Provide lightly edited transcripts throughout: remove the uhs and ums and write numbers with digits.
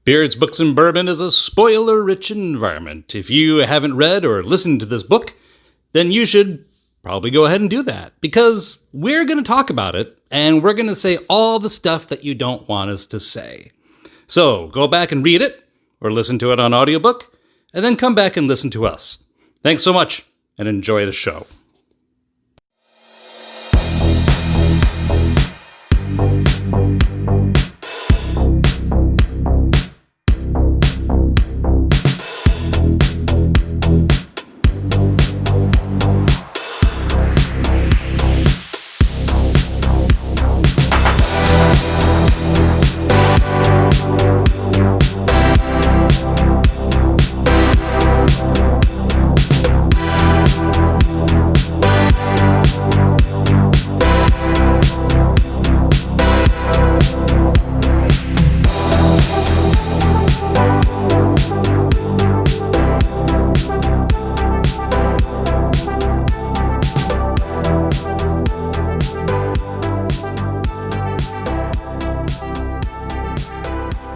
Beards, Books, and Bourbon is a spoiler-rich environment. If you haven't read or listened to this book, then you should probably go ahead and do that, because we're going to talk about it, and we're going to say all the stuff that you don't want us to say. So go back and read it, or listen to it on audiobook, and then come back and listen to us. Thanks so much, and enjoy the show.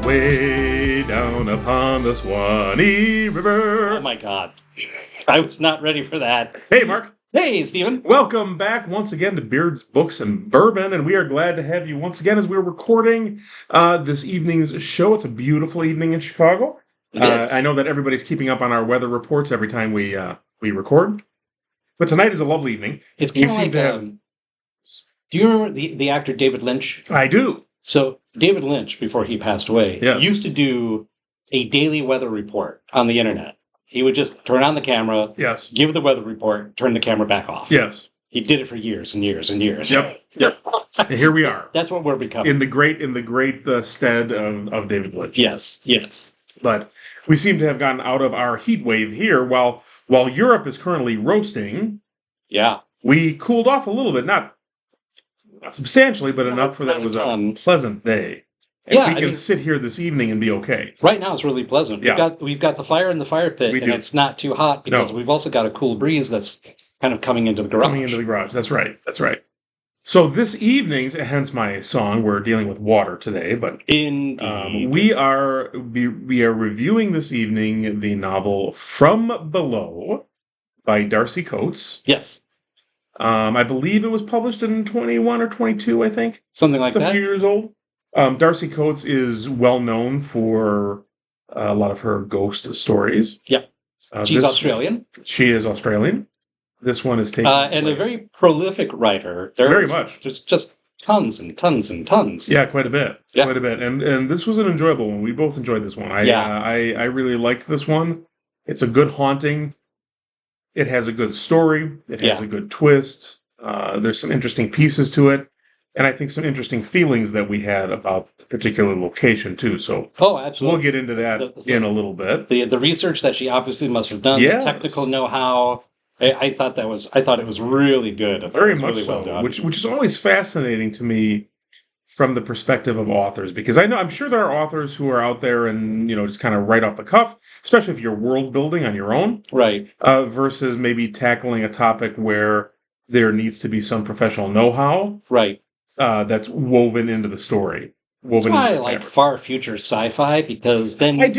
Way down upon the Swanee River. Oh my God. I was not ready for that. Hey, Mark. Hey, Stephen. Welcome back once again to Beards, Books, and Bourbon, and we are glad to have you once again as we're recording this evening's show. It's a beautiful evening in Chicago. I know that everybody's keeping up on our weather reports every time we record, but tonight is a lovely evening. It's kind of like, do you remember the actor David Lynch? I do. So David Lynch, before he passed away, used to do a daily weather report on the internet. He would just turn on the camera, give the weather report, turn the camera back off. Yes. He did it for years and years and years. Yep. And here we are. That's what we're becoming. In the great stead of David Lynch. Yes. But we seem to have gotten out of our heat wave here while Europe is currently roasting. Yeah. We cooled off a little bit, not substantially, but enough for that it was a pleasant day. And we can sit here this evening and be okay. Right now it's really pleasant. Yeah. We've got the fire in the fire pit, and it's not too hot because we've also got a cool breeze that's kind of coming into the garage. That's right. So this evening's, hence my song, we're dealing with water today, but indeed. We are reviewing this evening the novel From Below by Darcy Coates. Yes. I believe it was published in 21 or 22, I think. Something like that. It's a few years old. Darcy Coates is well known for a lot of her ghost stories. Yeah. She's Australian. She is Australian. This one is taken... and a very prolific writer. Very much. There's just tons and tons and tons. Yeah, quite a bit. Yeah. Quite a bit. And this was an enjoyable one. We both enjoyed this one. I really liked this one. It's a good haunting. It has a good story. It has a good twist. There's some interesting pieces to it. And I think some interesting feelings that we had about the particular location, too. So absolutely. We'll get into that in a little bit. The research that she obviously must have done, the technical know-how, I thought it was really good. Very much really so, well done. which is always fascinating to me from the perspective of authors, because I'm sure there are authors who are out there and, just kind of right off the cuff, especially if you're world building on your own. Right. Versus maybe tackling a topic where there needs to be some professional know-how. Right. That's woven into the story. That's why I like far future sci-fi, because then I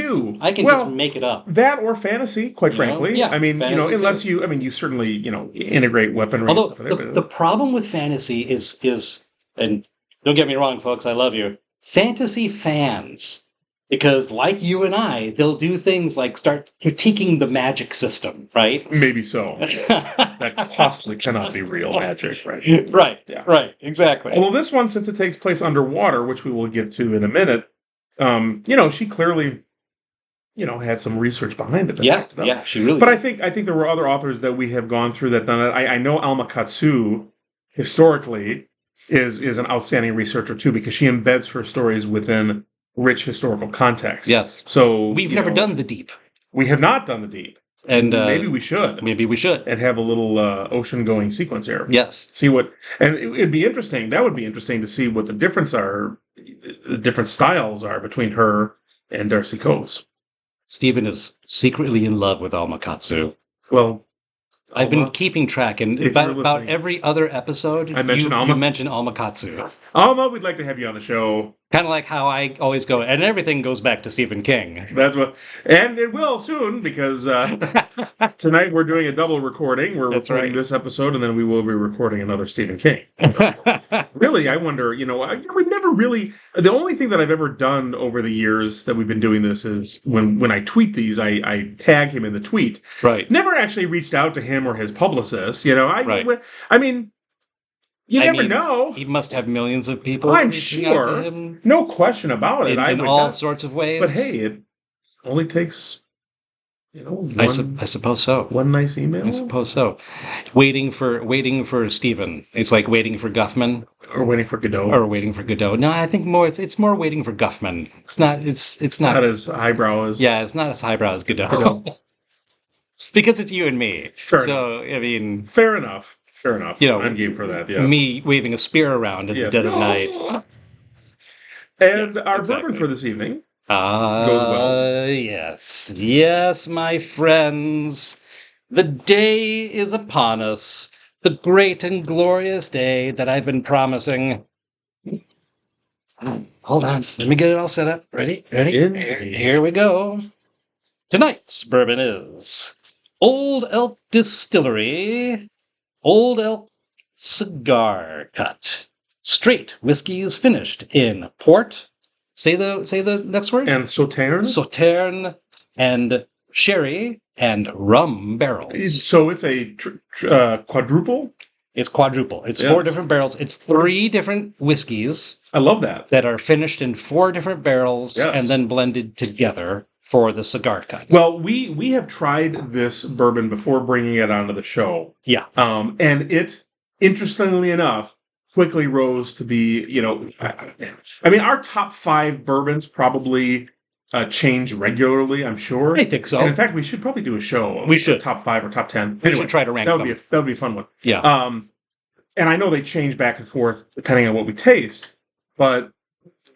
can just make it up. That or fantasy, quite frankly. Yeah, I mean, unless too. you certainly, integrate weaponry. Although and stuff the problem with fantasy is, and don't get me wrong, folks, I love you, fantasy fans. Because like you and I, they'll do things like start critiquing the magic system, right? Maybe so. That possibly cannot be real magic, right? Right, yeah. Right, exactly. Although this one, since it takes place underwater, which we will get to in a minute, she clearly, had some research behind it. Yeah, she really But did. I think there were other authors that we have gone through that done it. I know Alma Katsu, historically, is an outstanding researcher, too, because she embeds her stories within rich historical context. Yes. So we've never done the deep. We have not done the deep. And maybe we should. And have a little ocean-going sequence here. Yes. See what, and it'd be interesting. That would be interesting to see what the different styles are between her and Darcy Coates. Stephen is secretly in love with Alma Katsu. Well, I've been keeping track, and about every other episode, you mention Alma Katsu. Alma, we'd like to have you on the show. Kind of like how I always go, and everything goes back to Stephen King. That's what, and it will soon, because tonight we're doing a double recording. We're recording this episode, and then we will be recording another Stephen King. Really, I wonder, we never really, the only thing that I've ever done over the years that we've been doing this is when I tweet these, I tag him in the tweet. Right. Never actually reached out to him or his publicist, I mean, you never know. He must have millions of people. I'm sure. No question about it. In all sorts of ways. But hey, it only takes, I suppose so. One nice email. I suppose so. Waiting for Stephen. It's like waiting for Guffman. Or waiting for Godot. No, I think it's more waiting for Guffman. It's not as highbrow as. Yeah, it's not as highbrow as Godot. Because it's you and me. Fair enough. Fair enough. I'm game for that, yes. Me waving a spear around at the dead of night. And our bourbon for this evening goes well. Yes. Yes, my friends. The day is upon us. The great and glorious day that I've been promising. Hold on. Let me get it all set up. Ready? Here we go. Tonight's bourbon is Old Elk Distillery Old Elk Cigar Cut. Straight whiskeys finished in port. Say the next word. And Sauterne and sherry and rum barrels. So it's a quadruple? It's quadruple. It's 4 different barrels. It's 3 different whiskeys. I love that. That are finished in 4 different barrels and then blended together for the cigar cut. Well, we have tried this bourbon before bringing it onto the show. Yeah. And it, interestingly enough, quickly rose to be, our top 5 bourbons probably change regularly, I'm sure. I think so. And in fact, we should probably do a show. We should. Top 5 or top 10. We should try to rank them. That would be a fun one. Yeah. And I know they change back and forth depending on what we taste, but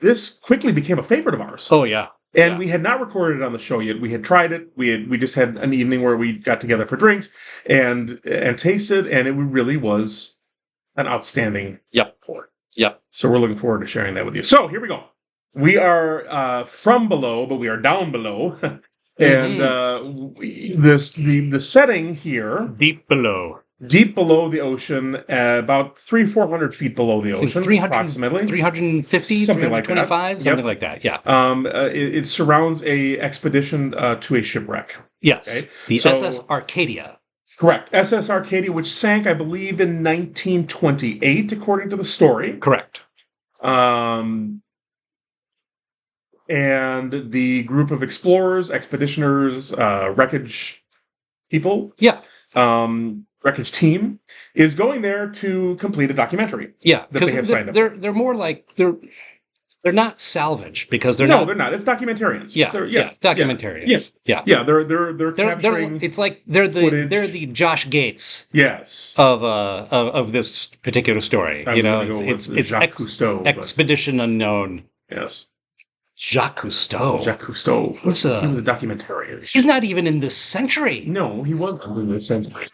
this quickly became a favorite of ours. Oh, yeah. And we had not recorded it on the show yet. We had tried it. We just had an evening where we got together for drinks and tasted, and it really was an outstanding pour. Yep. So we're looking forward to sharing that with you. So here we go. We are from below, but we are down below, and the setting here deep below the ocean, about 300-400 feet below the ocean, approximately 350, 325, something like that. Yeah. It surrounds a expedition to a shipwreck. Yes. Okay? The SS Arcadia. Correct. SS Arcadia, which sank, I believe, in 1928, according to the story. Correct. And the group of explorers, expeditioners, wreckage people. Yeah. Wreckage team is going there to complete a documentary. Yeah, that they have signed up. They're more like they're not salvage because they're they're not. It's documentarians. Yeah, documentarians. Yes, yeah. They're capturing. It's like they're the Josh Gates. Yes. Of this particular story. It's Jacques Cousteau, Expedition Unknown. Yes. Jacques Cousteau. He was a documentarian. He's not even in this century. No, he wasn't in this century.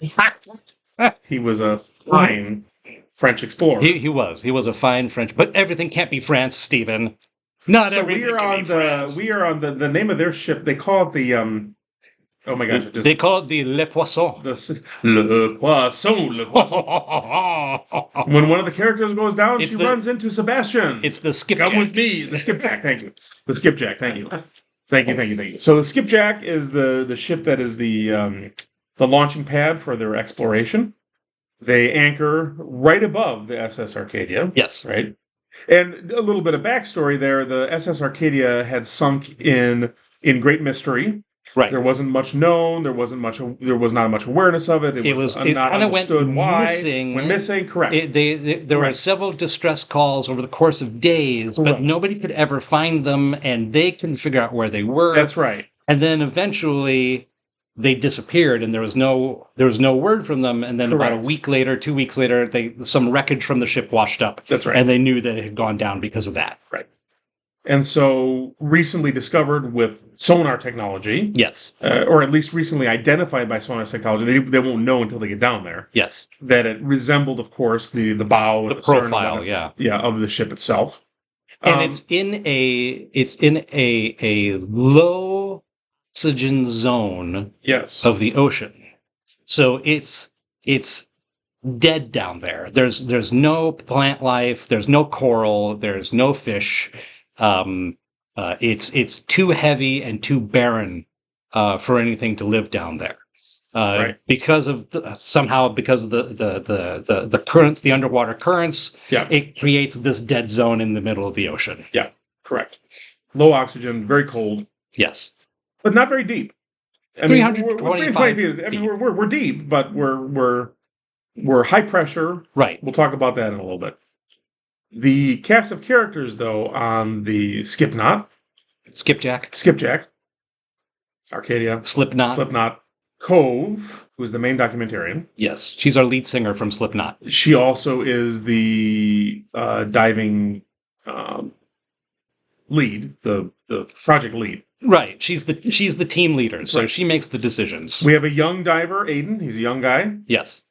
He was a fine French explorer. He was a fine French, but everything can't be France, Stephen. Not everything can be France. We are on the name of their ship. They call it the oh my gosh! They call it the Le Poisson. Le Poisson. When one of the characters goes down, she runs into Sebastian. It's the skipjack. Come with me. The skipjack. Thank you. The skipjack. Thank you. Thank you. So the skipjack is the ship that is the launching pad for their exploration. They anchor right above the SS Arcadia. Yes. Right. And a little bit of backstory there. The SS Arcadia had sunk in great mystery. Right. There wasn't much known. There was not much awareness of it. It was not understood why. Went missing. Correct. There were several distress calls over the course of days, but nobody could ever find them, and they couldn't figure out where they were. That's right. And then eventually they disappeared, and there was no word from them. And then about a week later, 2 weeks later, some wreckage from the ship washed up. That's right. And they knew that it had gone down because of that. Right. And so, recently discovered with sonar technology, yes, or at least recently identified by sonar technology, they won't know until they get down there. Yes, that it resembled, of course, the bow, the profile, of the ship itself. And it's in a low oxygen zone of the ocean. So it's dead down there. There's no plant life, there's no coral, there's no fish. It's too heavy and too barren for anything to live down there. Because of the currents, the underwater currents, it creates this dead zone in the middle of the ocean. Yeah, correct. Low oxygen, very cold. Yes, but not very deep. 325 feet. I mean, we're deep, but we're high pressure. Right. We'll talk about that in a little bit. The cast of characters, though, on the Skipjack, Arcadia, Slipknot, Cove, who's the main documentarian. Yes, she's our lead singer from Slipknot. She also is the diving lead, the project lead. Right, she's the team leader, so she makes the decisions. We have a young diver, Aiden. He's a young guy. Yes.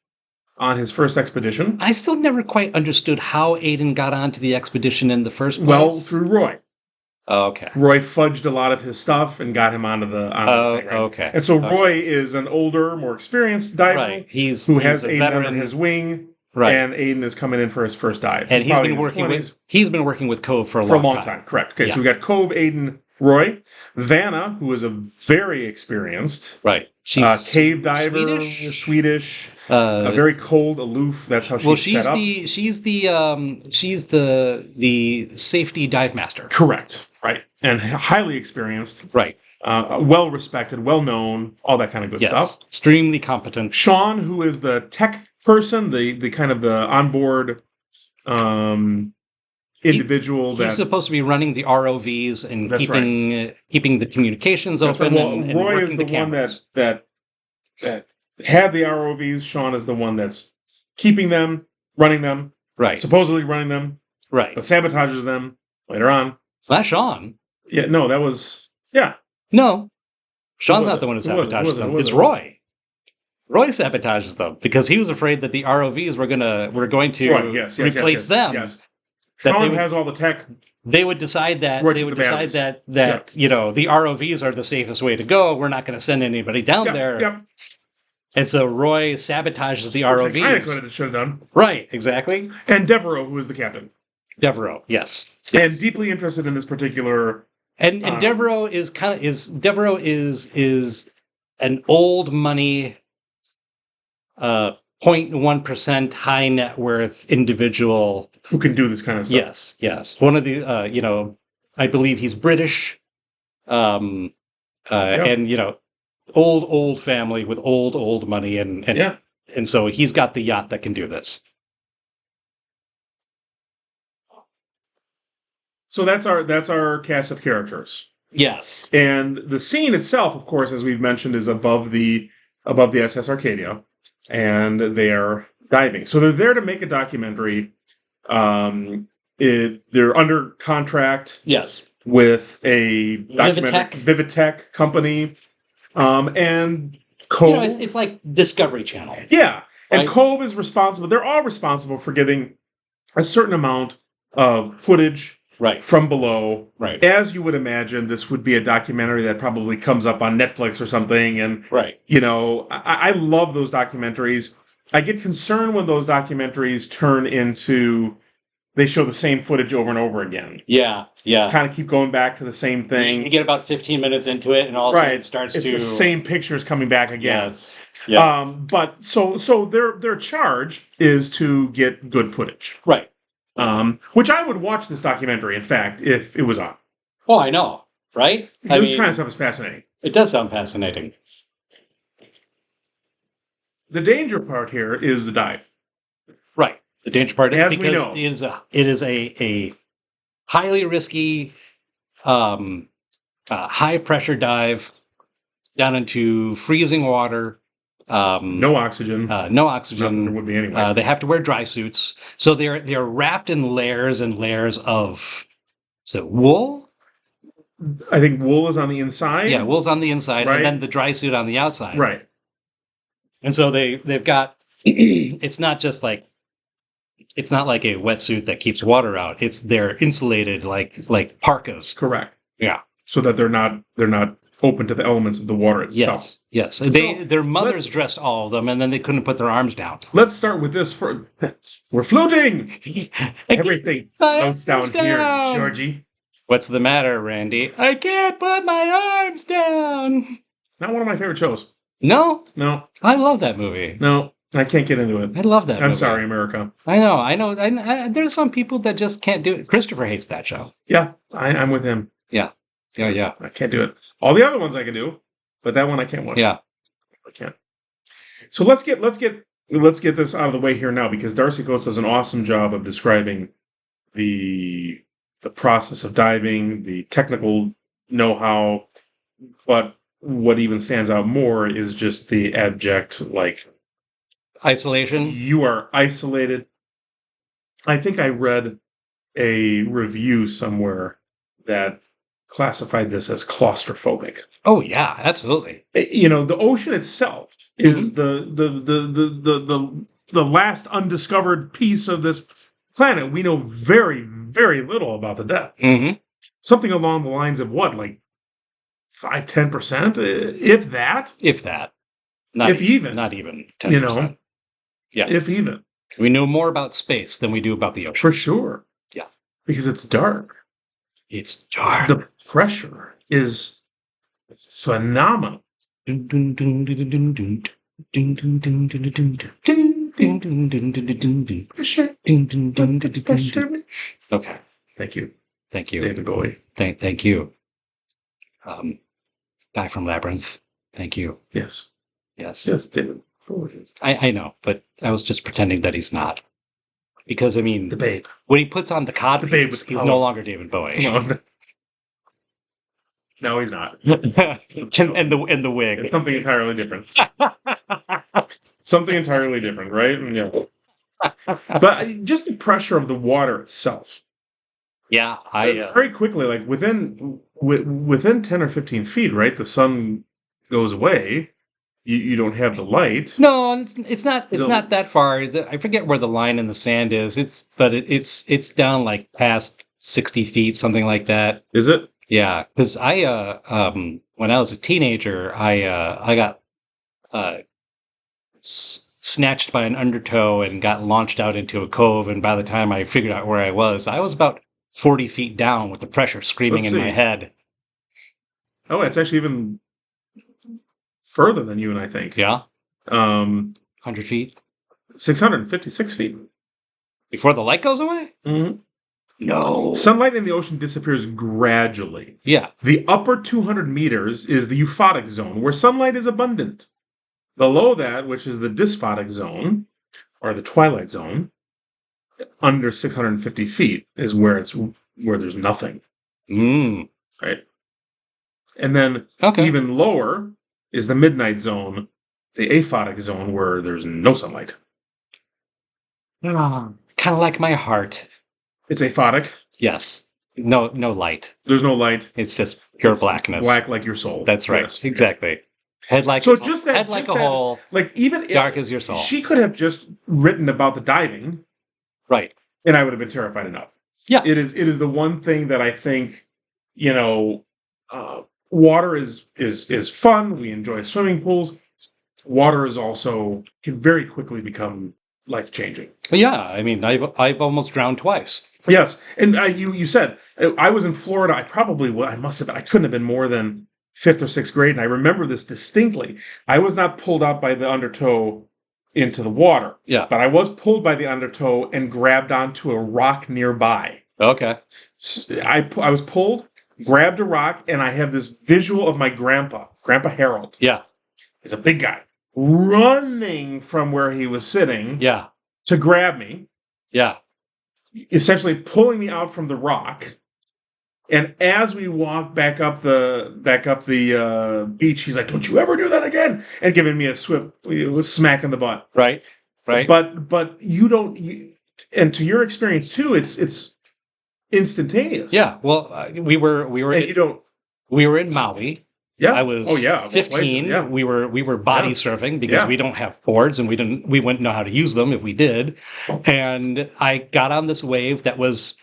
On his first expedition. I still never quite understood how Aiden got onto the expedition in the first place. Well, through Roy. Oh, okay. Roy fudged a lot of his stuff and got him onto the thing, right? Okay. And so Roy is an older, more experienced diver. Right. He's has a Aiden veteran under his wing. Right. And Aiden is coming in for his first dive. And he's been working with Cove for a long time. Correct. Okay, so we got Cove, Aiden, Roy, Vanna, who is a very experienced she's cave diver, Swedish, very cold, aloof. That's how she's set up. She's the safety dive master. Correct. Right. And highly experienced. Right. Well respected, well known, all that kind of good stuff. Extremely competent. Sean, who is the tech person, the kind of the onboard individual. He's supposed to be running the ROVs and keeping the communications open. And Roy is the one that had the ROVs. Sean is the one that's keeping them, running them, supposedly running them, but sabotages them later on. Not Sean. Yeah, no, that was No, Sean's not the one who sabotages them. It's Roy. Roy sabotages them because he was afraid that the ROVs were going to replace them. Yes. Sean has all the tech. They would decide that the ROVs are the safest way to go. We're not going to send anybody down there. Yep. And so Roy sabotages the ROVs. Which I could have should have done. Right, exactly. And Devereaux, who is the captain. Devereaux, yes. And deeply interested in this particular. And Devereaux is an old money, 0.1% high net worth individual who can do this kind of stuff. Yes. One of the, I believe he's British, and old family with old money, and so he's got the yacht that can do this. So that's our cast of characters. Yes. And the scene itself, of course, as we've mentioned, is above the SS Arcadia, and they are diving. So they're there to make a documentary. They're under contract. Yes. With a Vivitech company, and Cove. It's like Discovery Channel. Yeah, and Cove is responsible. They're all responsible for getting a certain amount of footage. From below. As you would imagine, this would be a documentary that probably comes up on Netflix or something. And, I love those documentaries. I get concerned when those documentaries turn into, they show the same footage over and over again. Yeah. Kind of keep going back to the same thing. You get about 15 minutes into it, and all of a sudden it starts it's the same pictures coming back again. Yes. But so their charge is to get good footage. Which I would watch this documentary, in fact, if it was on. Oh, I know, right? This kind of stuff is fascinating. It does sound fascinating. The danger part here is the dive. Right. The danger part is because it is a highly risky, high pressure dive down into freezing water. No oxygen. No oxygen. There would be anyway. They have to wear dry suits, so they're wrapped in layers and layers of wool. I think wool is on the inside. Yeah, wool's on the inside, and then the dry suit on the outside. Right. And so they've got. It's not just like it's not like a wetsuit that keeps water out. They're insulated like parkas. Correct. Yeah. So that they're not open to the elements of the water itself. Yes. Their mothers dressed all of them, and then they couldn't put their arms down. Let's start with this. We're floating. Everything floats down here, Georgie. What's the matter, Randy? I can't put my arms down. Not one of my favorite shows. No? No. I love that movie. No, I can't get into it. I love that movie. I'm sorry, America. I know. There's some people that just can't do it. Christopher hates that show. Yeah, I'm with him. Yeah. I can't do it. All the other ones I can do, but that one I can't watch. Yeah. I can't. So let's get this out of the way here now, because Darcy Coates does an awesome job of describing the process of diving, the technical know-how, but what even stands out more is just the abject, isolation. You are isolated. I think I read a review somewhere that classified this as claustrophobic. Oh yeah, absolutely. The ocean itself is the last undiscovered piece of this planet. We know very, very little about the depth. Mm-hmm. Something along the lines of what, 5-10%, if that. If that. Not even 10%. Yeah. If even. We know more about space than we do about the ocean. For sure. Yeah. Because it's dark. It's dark. The pressure is phenomenal. Okay. Thank you. David Bowie. Thank you. Guy from Labyrinth. Thank you. Yes, David Bowie. I know, but I was just pretending that he's not. Because, I mean... The Babe. When he puts on the codpiece, he's no longer David Bowie. No, he's not. and the wig. It's something entirely different. Something entirely different, right? Yeah. But just the pressure of the water itself. Yeah, very quickly, within 10 or 15 feet, right? The sun goes away. You don't have the light. No, it's not that far. I forget where the line in the sand is. It's down past 60 feet, something like that. Is it? Yeah, because when I was a teenager, I got snatched by an undertow and got launched out into a cove. And by the time I figured out where I was about 40 feet down with the pressure screaming in my head. Oh, it's actually even further than you and I think. Yeah? 100 feet? 656 feet. Before the light goes away? Mm-hmm. No. Sunlight in the ocean disappears gradually. Yeah. The upper 200 meters is the euphotic zone, where sunlight is abundant. Below that, which is the dysphotic zone, or the twilight zone, under 650 feet is where there's nothing. Right? And then even lower is the midnight zone, the aphotic zone, where there's no sunlight. Kind of like my heart. It's aphotic? Yes. No light. There's no light. It's just pure blackness. Black like your soul. That's right. Yes. Exactly. Head like so a just hole. That, Head just like that, a hole. Even dark as your soul. She could have just written about the diving. Right. And I would have been terrified enough. Yeah. It is the one thing that I think, water is fun. We enjoy swimming pools. Water is also can very quickly become life-changing. Yeah, I mean, I've almost drowned twice. Yes, and you said I was in Florida. I couldn't have been more than 5th or 6th grade, and I remember this distinctly. I was not pulled out by the undertow into the water. Yeah, but I was pulled by the undertow and grabbed onto a rock nearby. Okay, I was pulled, grabbed a rock, and I have this visual of my Grandpa Harold. Yeah, he's a big guy, running from where he was sitting. Yeah, to grab me. Yeah. Essentially pulling me out from the rock. And as we walk back up the beach, he's like, "Don't you ever do that again!" And giving me a smack in the butt. Right. But you don't. And to your experience too, it's instantaneous. Yeah. Well, we were. And you don't. We were in Maui, Yeah. I was 15. Yeah. We were body surfing because we don't have boards and we wouldn't know how to use them if we did. And I got on this wave that was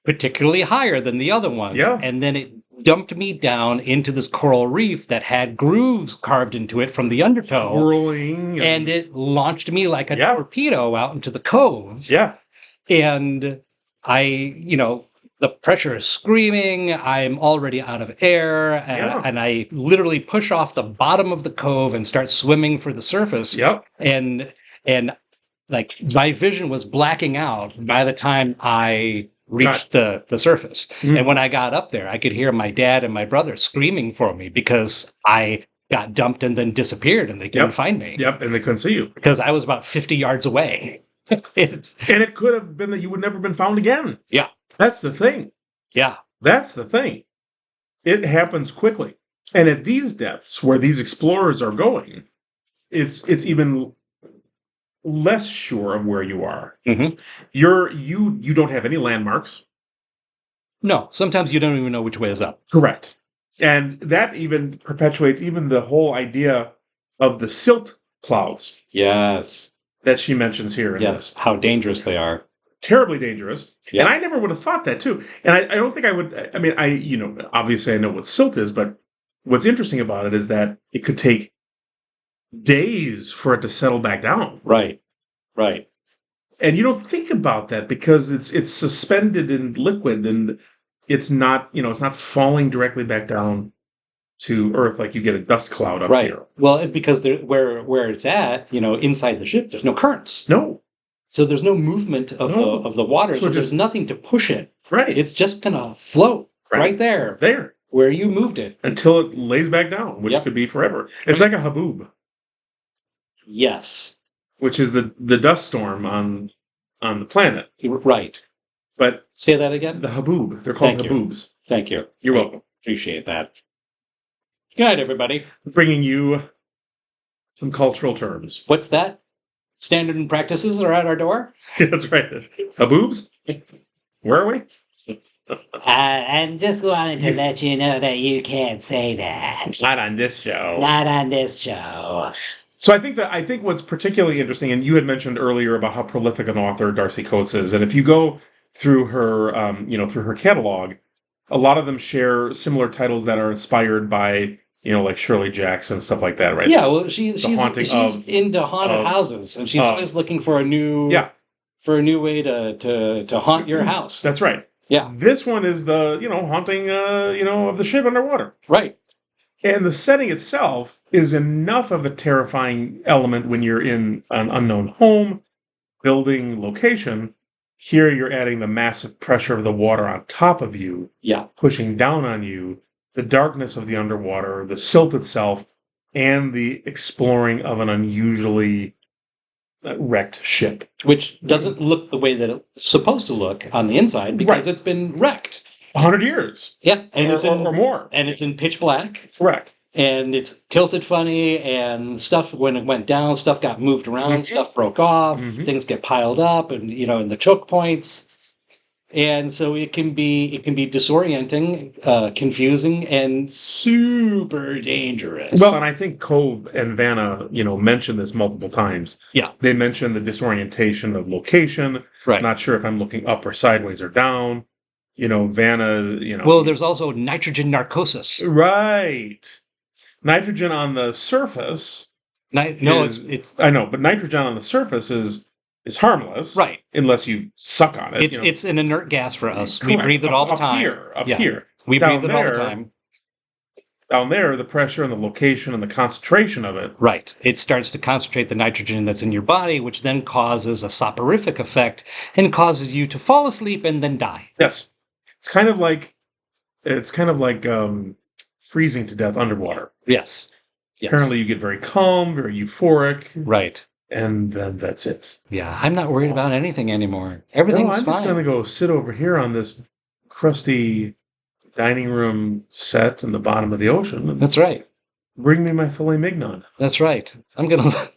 particularly higher than the other one. Yeah. And then it dumped me down into this coral reef that had grooves carved into it from the undertow. Whirling. And it launched me like a torpedo out into the cove. Yeah. And the pressure is screaming. I'm already out of air. And I literally push off the bottom of the cove and start swimming for the surface. Yep. And like my vision was blacking out by the time I reached the surface. And when I got up there, I could hear my dad and my brother screaming for me because I got dumped and then disappeared and they couldn't find me. Yep, and they couldn't see you. Because I was about 50 yards away. And it could have been that you would never have been found again. Yeah. That's the thing. Yeah. That's the thing. It happens quickly. And at these depths where these explorers are going, it's even less sure of where you are. Mm-hmm. You don't have any landmarks. No, sometimes you don't even know which way is up. Correct. And that even perpetuates even the whole idea of the silt clouds. Yes. That she mentions here. In this. How dangerous they are. Terribly dangerous. Yep. And I never would have thought that too. And I don't think I would. I mean, obviously I know what silt is, but what's interesting about it is that it could take days for it to settle back down. Right. Right. And you don't think about that because it's suspended in liquid and it's not, it's not falling directly back down to Earth like you get a dust cloud up here. Well, because where it's at, inside the ship, there's no currents. No. So there's no movement of the water. So there's nothing to push it. Right. It's just going to float right there. There. Where you moved it. Until it lays back down, which could be forever. It's like a haboob. Yes. Which is the dust storm on the planet. Right. But say that again? The haboob. They're called haboobs. Thank you. You're welcome. Appreciate that. Good night, everybody. Bringing you some cultural terms. What's that? Standard and practices are at our door? That's right. Haboobs? Where are we? I'm just wanting to let you know that you can't say that. Not on this show. Not on this show. So I think what's particularly interesting, and you had mentioned earlier about how prolific an author Darcy Coates is, and if you go through her, through her catalog, a lot of them share similar titles that are inspired by, like Shirley Jackson, stuff like that, right? Yeah, well, she's into haunted houses, and she's always looking for a new way to haunt your house. That's right. Yeah. This one is the haunting of the ship underwater. Right. And the setting itself is enough of a terrifying element when you're in an unknown home, building, location. Here you're adding the massive pressure of the water on top of you, pushing down on you, the darkness of the underwater, the silt itself, and the exploring of an unusually wrecked ship. Which doesn't look the way that it's supposed to look on the inside because it's been wrecked. 100 years. Yeah, and or more. And it's in pitch black. Correct. And it's tilted funny, and stuff, when it went down, stuff got moved around, stuff broke off, things get piled up, and, in the choke points. And so it can be disorienting, confusing, and super dangerous. Well, and I think Cove and Vanna, mentioned this multiple times. Yeah. They mentioned the disorientation of location. Right. Not sure if I'm looking up or sideways or down. Vanna, Well, there's also nitrogen narcosis. Right. Nitrogen on the surface. It's I know, but nitrogen on the surface is harmless, right? Unless you suck on it. It's an inert gas for us. Correct. We breathe it all the time. Up here. We breathe it all the time. Down there, the pressure and the location and the concentration of it. Right. It starts to concentrate the nitrogen that's in your body, which then causes a soporific effect and causes you to fall asleep and then die. Yes. It's kind of like freezing to death underwater. Yes. Apparently you get very calm, very euphoric. Right. And then that's it. Yeah, I'm not worried about anything anymore. Everything's fine. I'm just going to go sit over here on this crusty dining room set in the bottom of the ocean. That's right. Bring me my filet mignon. That's right. I'm going to...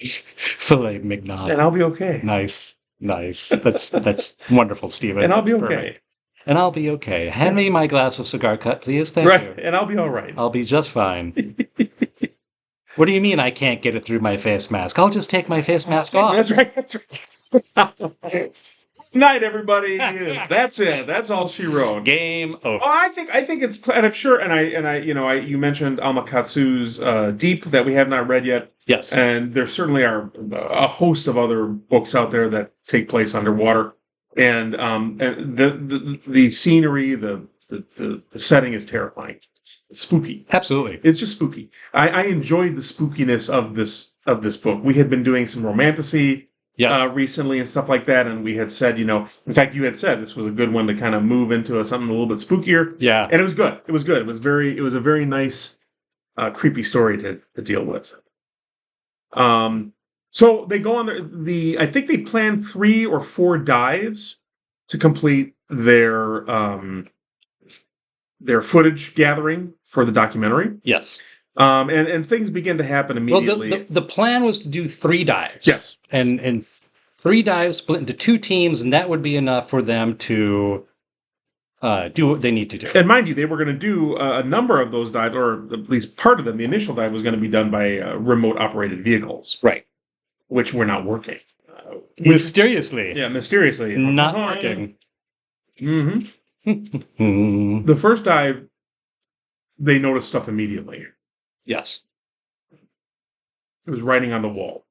filet mignon. And I'll be okay. Nice. That's wonderful, Stephen. And I'll be okay. And I'll be okay. Hand me my glass of cigar cut, please. Thank you. And I'll be all right. I'll be just fine. What do you mean I can't get it through my face mask? I'll just take my face mask off. That's right. Night, everybody. That's it. That's all she wrote. Game over. Oh, I think it's, and I'm sure, you mentioned Alma Katsu's Deep that we have not read yet. Yes. And there certainly are a host of other books out there that take place underwater, and the scenery, the setting is terrifying. It's spooky. Absolutely. It's just spooky. I enjoyed the spookiness of this book. We had been doing some romantasy recently and stuff like that, and we had said, in fact, you had said this was a good one to kind of move into something a little bit spookier. Yeah. And it was good. It was good. It was a very nice, creepy story to deal with. So they go on I think they planned 3 or 4 dives to complete their footage gathering for the documentary. Yes. And things begin to happen immediately. Well, the plan was to do 3 dives. Yes. And 3 dives split into 2 teams, and that would be enough for them to do what they need to do. And mind you, they were going to do a number of those dives, or at least part of them. The initial dive was going to be done by remote-operated vehicles. Right. Which were not working. Mysteriously. Yeah, mysteriously. Not working. Mm-hmm. The first dive, they noticed stuff immediately. Yes. It was writing on the wall.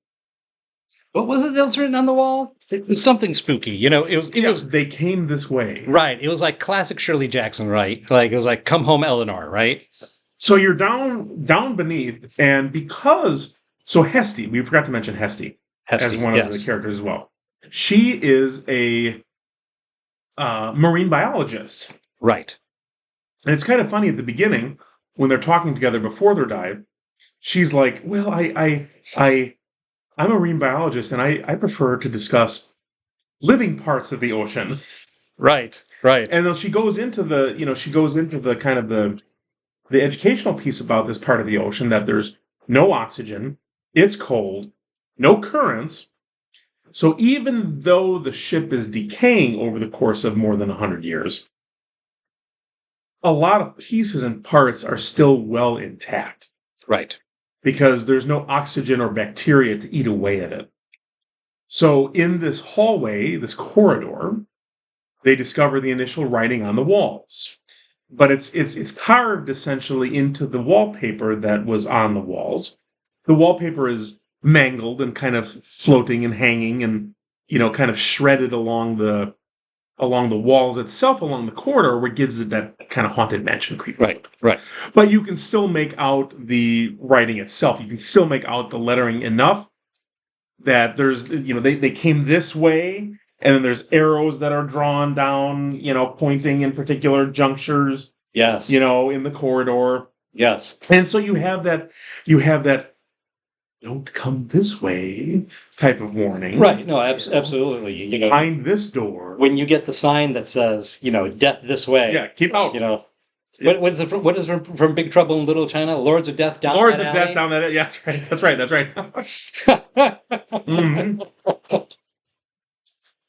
What was it that was written on the wall? It was something spooky. It was. They came this way. Right. It was like classic Shirley Jackson, right? Like it was like "Come Home, Eleanor," right? So you're down beneath, and Hesty, we forgot to mention Hesty as one of the characters as well. She is a marine biologist. Right. And it's kind of funny at the beginning when they're talking together before their dive. She's like, "Well, I'm a marine biologist, and I prefer to discuss living parts of the ocean." Right. Right. And then she goes into the kind of the educational piece about this part of the ocean, that there's no oxygen, it's cold, no currents. So even though the ship is decaying over the course of more than 100 years, a lot of pieces and parts are still well intact. Right. Because there's no oxygen or bacteria to eat away at it. So in this hallway, this corridor, they discover the initial writing on the walls. But it's carved essentially into the wallpaper that was on the walls. The wallpaper is mangled and kind of floating and hanging and, kind of shredded along the walls itself, along the corridor, where it gives it that kind of haunted mansion creep. Right. But you can still make out the writing itself. You can still make out the lettering enough that there's, they came this way, and then there's arrows that are drawn down, pointing in particular junctures. Yes. In the corridor. Yes. And so you have that don't come this way type of warning. Right. No, absolutely. Behind this door. When you get the sign that says, death this way. Yeah, keep out. What is it from Big Trouble in Little China? Lords of Death down that alley? Lords of Death down that alley. Yeah, that's right. Mm-hmm.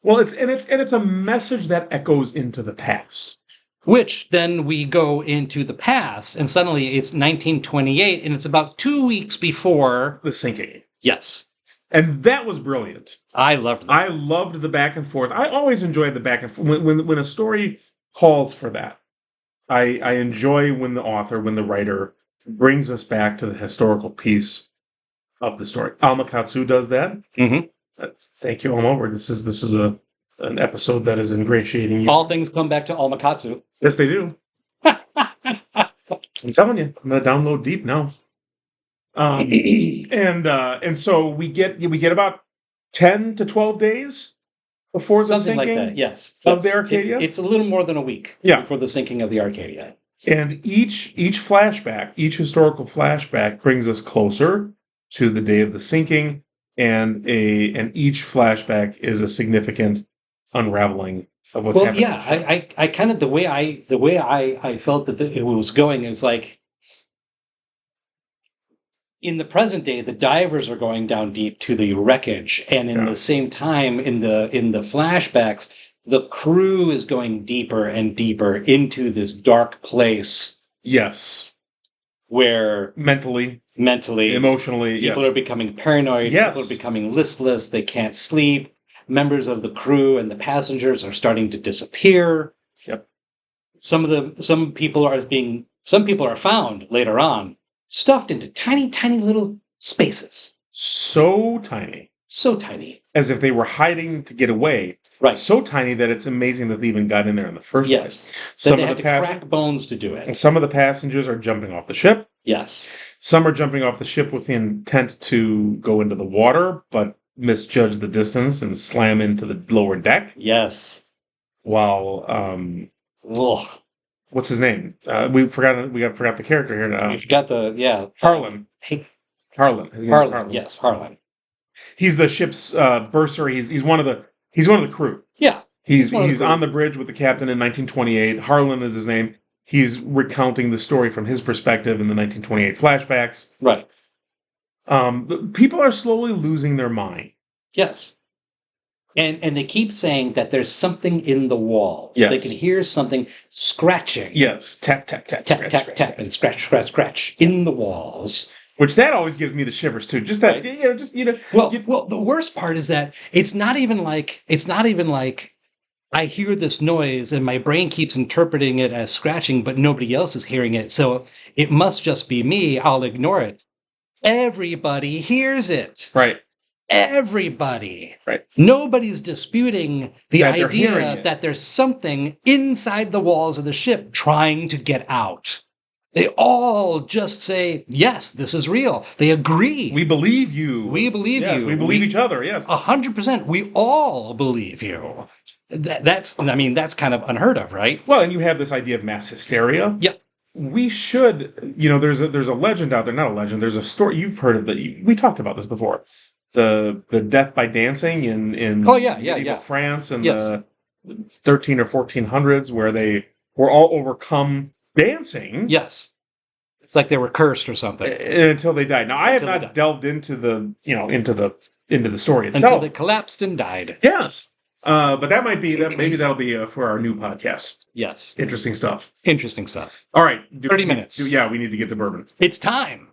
Well, it's a message that echoes into the past. Which then we go into the past, and suddenly it's 1928, and it's about 2 weeks before the sinking. Yes. And that was brilliant. I loved that. I loved the back and forth. I always enjoyed the back and forth. When a story calls for that, I enjoy when the writer brings us back to the historical piece of the story. Alma Katsu does that. Mm-hmm. Thank you, Alma. This is an episode that is ingratiating you. All things come back to Alma Katsu. Yes, they do. I'm telling you, I'm going to download Deep now. And so we get about 10 to 12 days before the Something sinking like that, yes. of the Arcadia. It's a little more than a week before the sinking of the Arcadia. And each flashback, each historical flashback brings us closer to the day of the sinking, and each flashback is a significant unraveling of what's happening. Yeah, I kind of the way I felt that it was going is like, in the present day, the divers are going down deep to the wreckage, and in the same time, in the flashbacks, the crew is going deeper and deeper into this dark place. Yes. Where mentally, emotionally, people are becoming paranoid. Yes. People are becoming listless. They can't sleep. Members of the crew and the passengers are starting to disappear. Yep. Some people are found later on, stuffed into tiny, tiny little spaces. So tiny. So tiny. As if they were hiding to get away. Right. So tiny that it's amazing that they even got in there in the first place. Some of the crack bones to do it. And some of the passengers are jumping off the ship. Yes. Some are jumping off the ship with the intent to go into the water, but misjudge the distance and slam into the lower deck. Yes. While what's his name? We forgot the character here. We forgot Harlan. Harlan. His name is Harlan. Yes, Harlan. He's the ship's bursary. He's one of the crew. Yeah. He's on the bridge with the captain in 1928. Harlan is his name. He's recounting the story from his perspective in the 1928 flashbacks. Right. People are slowly losing their mind. Yes. And they keep saying that there's something in the walls. Yes. They can hear something scratching. Yes. Tap, tap, tap, tap, tap, tap, and scratch, scratch, scratch in the walls. Which that always gives me the shivers too. Just that, right. Well, the worst part is that it's not even like I hear this noise and my brain keeps interpreting it as scratching, but nobody else is hearing it. So it must just be me. I'll ignore it. Everybody hears it. Right. Everybody. Right. Nobody's disputing the idea that there's something inside the walls of the ship trying to get out. They all just say, yes, this is real. They agree. We believe you. We believe you. We believe each other, yes. 100%. We all believe you. That's kind of unheard of, right? Well, and you have this idea of mass hysteria. Yep. We should, there's a legend out there, not a legend, there's a story, you've heard of that, we talked about this before. The death by dancing in medieval France in the 13 or 1400s, where they were all overcome dancing. Yes. It's like they were cursed or something. Until they died. Now, I have not delved into the story itself. Until they collapsed and died. Yes. But that might be, maybe that'll be for our new podcast. Yes. Interesting stuff. All right. 30 minutes. We need to get the bourbon. It's time.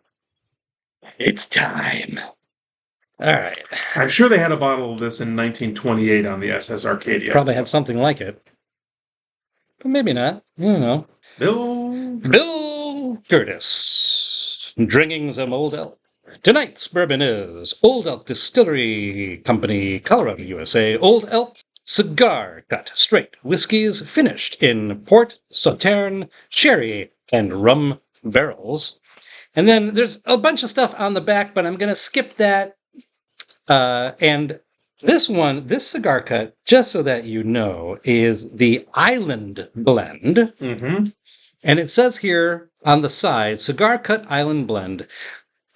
All right. I'm sure they had a bottle of this in 1928 on the SS Arcadia. Probably had something like it. But maybe not. I don't know. Bill Curtis. Drinking some Old Elk. Tonight's bourbon is Old Elk Distillery Company, Colorado, USA. Old Elk Cigar Cut. Straight whiskeys finished in port, sauterne, sherry, and rum barrels. And then there's a bunch of stuff on the back, but I'm going to skip that. And this cigar cut, just so that you know, is the Island Blend. Mm-hmm. And it says here on the side, Cigar Cut Island Blend.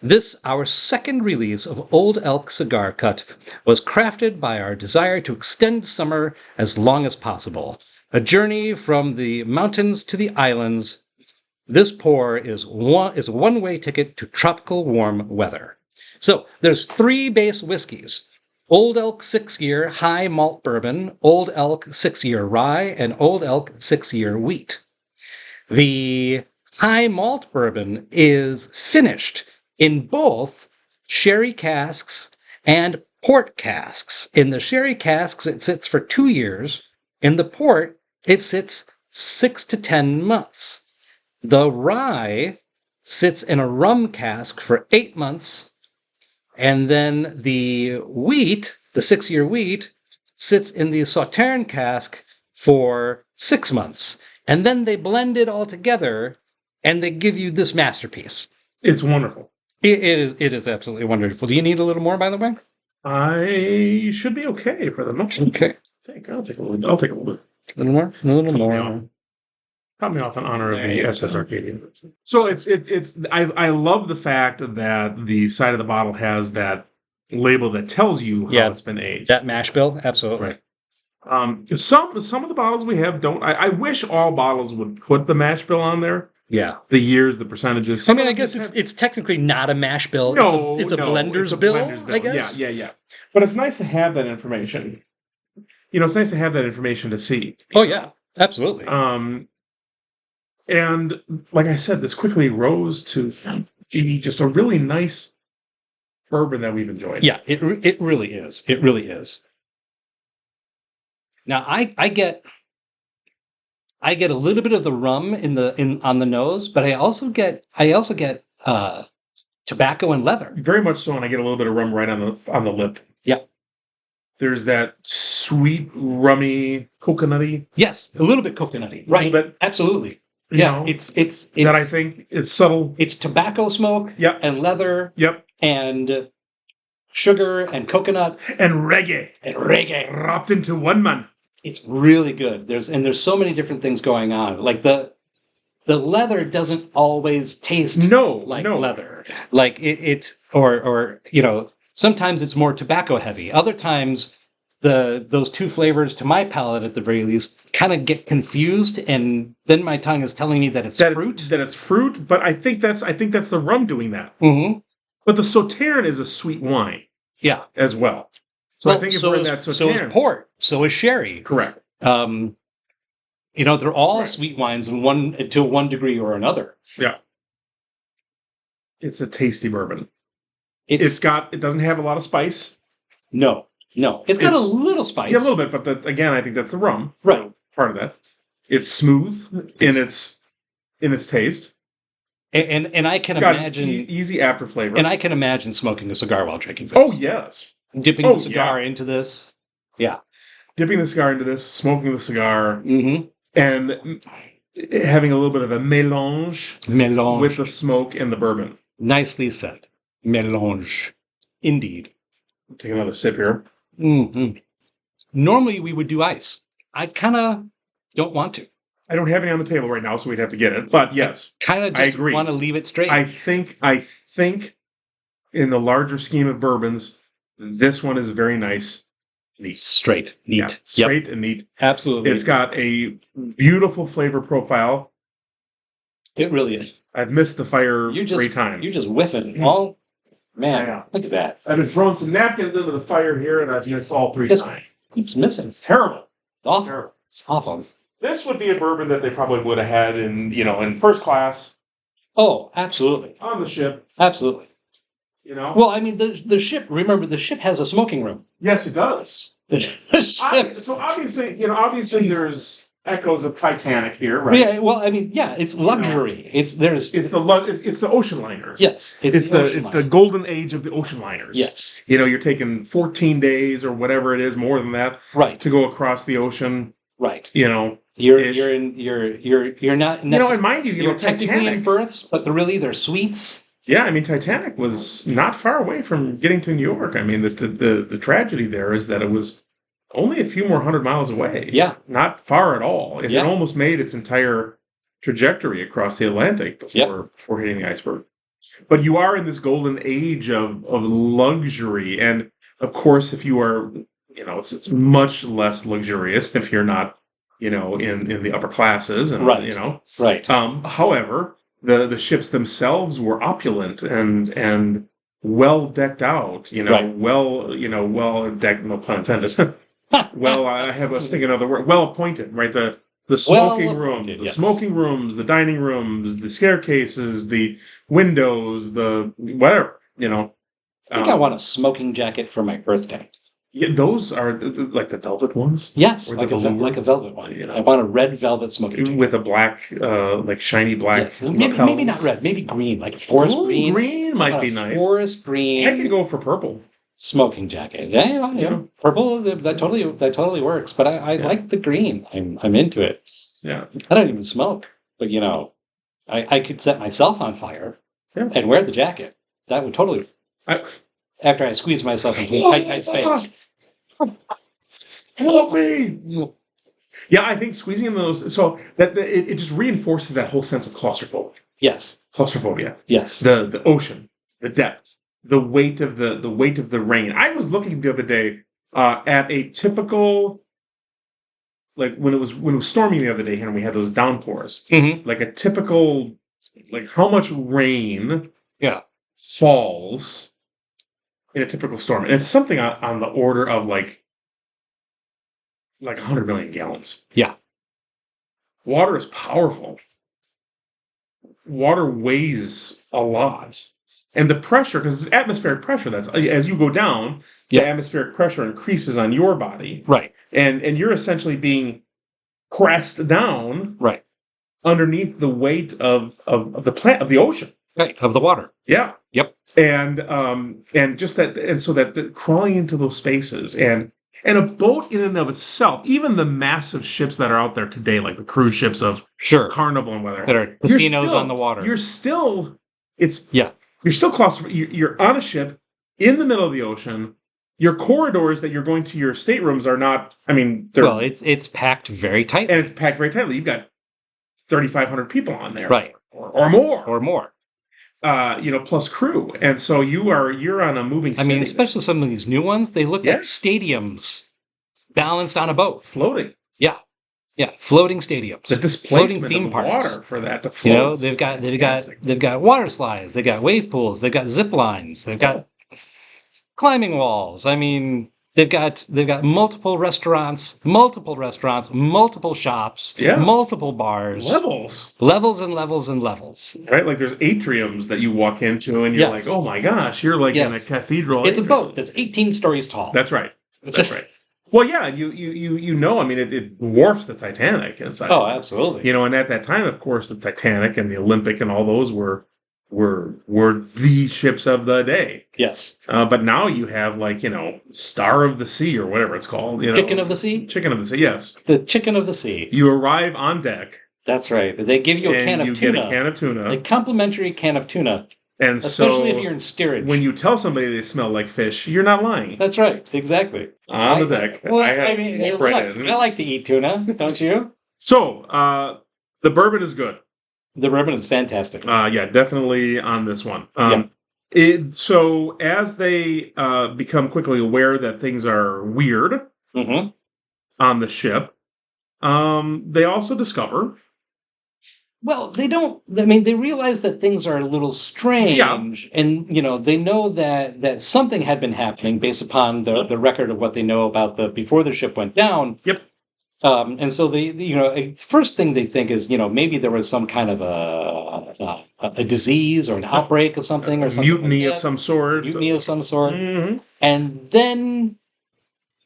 This, our second release of Old Elk Cigar Cut, was crafted by our desire to extend summer as long as possible. A journey from the mountains to the islands. This pour is a one-way ticket to tropical warm weather. So there's 3 base whiskeys. Old Elk 6-year high malt bourbon, Old Elk 6-year rye, and Old Elk 6-year wheat. The high malt bourbon is finished in both sherry casks and port casks. In the sherry casks, it sits for 2 years. In the port, it sits 6 to 10 months. The rye sits in a rum cask for 8 months. And then the wheat, the 6-year wheat, sits in the sauterne cask for 6 months. And then they blend it all together, and they give you this masterpiece. It's wonderful. It is absolutely wonderful. Do you need a little more, by the way? I should be okay for the moment. Okay. I'll take a little bit. A little more? A little more. Caught me off in honor of the SS Arcadia. So I love the fact that the side of the bottle has that label that tells you how it's been aged. That mash bill, absolutely. Right. Some of the bottles we have don't. I wish all bottles would put the mash bill on there. Yeah. The years, the percentages. I guess it's technically not a mash bill. It's a blender's bill, I guess. Yeah. But it's nice to have that information. it's nice to have that information to see. Oh yeah, absolutely. And like I said, this quickly rose to be just a really nice bourbon that we've enjoyed. Yeah, it really is. It really is. Now I get a little bit of the rum on the nose, but I also get tobacco and leather. Very much so, and I get a little bit of rum right on the lip. Yeah. There's that sweet, rummy, coconutty. Yes, a little bit coconutty. Right. But absolutely. Yeah, it's that I think it's subtle. It's tobacco smoke. Yep. And leather. Yep. And sugar and coconut and reggae wrapped into one man. It's really good. There's so many different things going on. Like the leather doesn't always taste like leather. Like it or sometimes it's more tobacco heavy. Other times those two flavors, to my palate at the very least, kind of get confused, and then my tongue is telling me that it's fruit. But I think that's the rum doing that. Mm-hmm. But the Sauterne is a sweet wine. Yeah. As well. So I think if we're in that Sauterne. So is port. So is sherry. Correct. They're all sweet wines to one degree or another. Yeah. It's a tasty bourbon. It doesn't have a lot of spice. No. It's got a little spice. Yeah, a little bit, but again, I think that's the rum. Right. Part of that. It's smooth in its taste. And I can imagine easy after flavor. And I can imagine smoking a cigar while drinking this. Oh yes. Dipping the cigar into this. Yeah. Dipping the cigar into this, smoking the cigar, and having a little bit of a mélange with the smoke and the bourbon. Nicely said. Mélange. Indeed. Take another sip here. Mm-hmm. Normally we would do ice. I kind of don't want to. I don't have any on the table right now, so we'd have to get it. But yes, kind of just want to leave it straight. I think in the larger scheme of bourbons, this one is very nice. Neat. Straight. Neat. Yeah, straight and neat. Absolutely. It's got a beautiful flavor profile. It really is. I've missed the fire 3 times. You're just whiffing. Oh, man. Yeah. Look at that. I've been throwing some napkins into the fire here, and I've missed all 3 times. Keeps missing. It's terrible. It's awful. It's awful. This would be a bourbon that they probably would have had in first class. Oh, absolutely. On the ship. Absolutely. Well, I mean, the ship. Remember, the ship has a smoking room. Yes, it does. So obviously, there's echoes of Titanic here, right? Yeah. Well, I mean, yeah, it's luxury. It's the ocean liners. Yes, it's the golden age of the ocean liners. Yes. You're taking 14 days or whatever it is, more than that, right, to go across the ocean. Right. You're not. And mind you, you're technically in berths, but they're suites. Yeah, I mean, Titanic was not far away from getting to New York. I mean, the tragedy there is that it was only a few more 100 miles away. Yeah. Not far at all. It almost made its entire trajectory across the Atlantic before hitting the iceberg. But you are in this golden age of luxury. And, of course, if you are, it's much less luxurious if you're not, in the upper classes. And, right. Right. However, the ships themselves were opulent and well decked out, well decked, no pun intended. Well, I was thinking of the word, well appointed, right? The smoking room, smoking rooms, the dining rooms, the staircases, the windows, the whatever, I think I want a smoking jacket for my birthday. Yeah, those are like the velvet ones? Yes, like a velvet one. I want a red velvet smoking jacket. With a black, maybe black. Yes. Maybe not red, maybe green, like forest green. Green might be nice. Forest green. I could go for purple. Smoking jacket. Yeah. Purple, that totally works. But I like the green. I'm into it. Yeah. I don't even smoke, but I could set myself on fire and wear the jacket. That would totally. After I squeeze myself into a tight space. Help me! Yeah, I think squeezing in those, so that it just reinforces that whole sense of claustrophobia. Yes. Claustrophobia. Yes. The ocean, the depth, the weight of the rain. I was looking the other day at a typical, like when it was storming the other day here and we had those downpours. Mm-hmm. Like a typical, like how much rain falls in a typical storm. And it's something on the order of like like 100 million gallons. Yeah. Water is powerful. Water weighs a lot. And the pressure, because it's atmospheric pressure, that's as you go down, the atmospheric pressure increases on your body. Right. And you're essentially being pressed down underneath the weight of the ocean. Right, of the water. Yeah. Yep. And just that, and so that crawling into those spaces and a boat in and of itself, even the massive ships that are out there today, like the cruise ships of Carnival and whatever, that are casinos on the water. You're still claustrophobic. You're on a ship in the middle of the ocean. Your corridors that you're going to your staterooms are not. I mean, it's packed very tightly, and it's packed very tightly. You've got 3,500 people on there, right, or more, plus crew, and so you're on a moving city. I mean, especially some of these new ones, they look like stadiums balanced on a boat, floating. Yeah, floating stadiums, the displacement floating theme of parks. Water for that to float. They've got water slides, they've got wave pools, they've got zip lines, they've got climbing walls. I mean, they've got multiple restaurants, multiple shops, multiple bars, levels and levels and levels. Right, like there's atriums that you walk into, and you're like, oh my gosh, you're like in a cathedral. It's a boat that's 18 stories tall. That's right. That's right. Well, yeah, I mean, it dwarfs the Titanic inside. Oh, absolutely. And at that time, of course, the Titanic and the Olympic and all those were the ships of the day. Yes. But now you have Star of the Sea or whatever it's called. Chicken of the Sea? Chicken of the Sea, yes. The Chicken of the Sea. You arrive on deck. That's right. They give you a can of tuna. You get a can of tuna. A complimentary can of tuna. And especially if you're in steerage. When you tell somebody they smell like fish, you're not lying. That's right. Exactly. On the deck. Well, I like to eat tuna, don't you? So, the bourbon is good. The bourbon is fantastic. Yeah, definitely on this one. So as they become quickly aware that things are weird on the ship, they also discover... Well, they don't... I mean, they realize that things are a little strange, and, they know that something had been happening based upon the record of what they know about before the ship went down. Yep. And so they, first thing they think is, maybe there was some kind of a disease or an outbreak of something or something. Mutiny of some sort. Mutiny of some sort. Mm-hmm. And then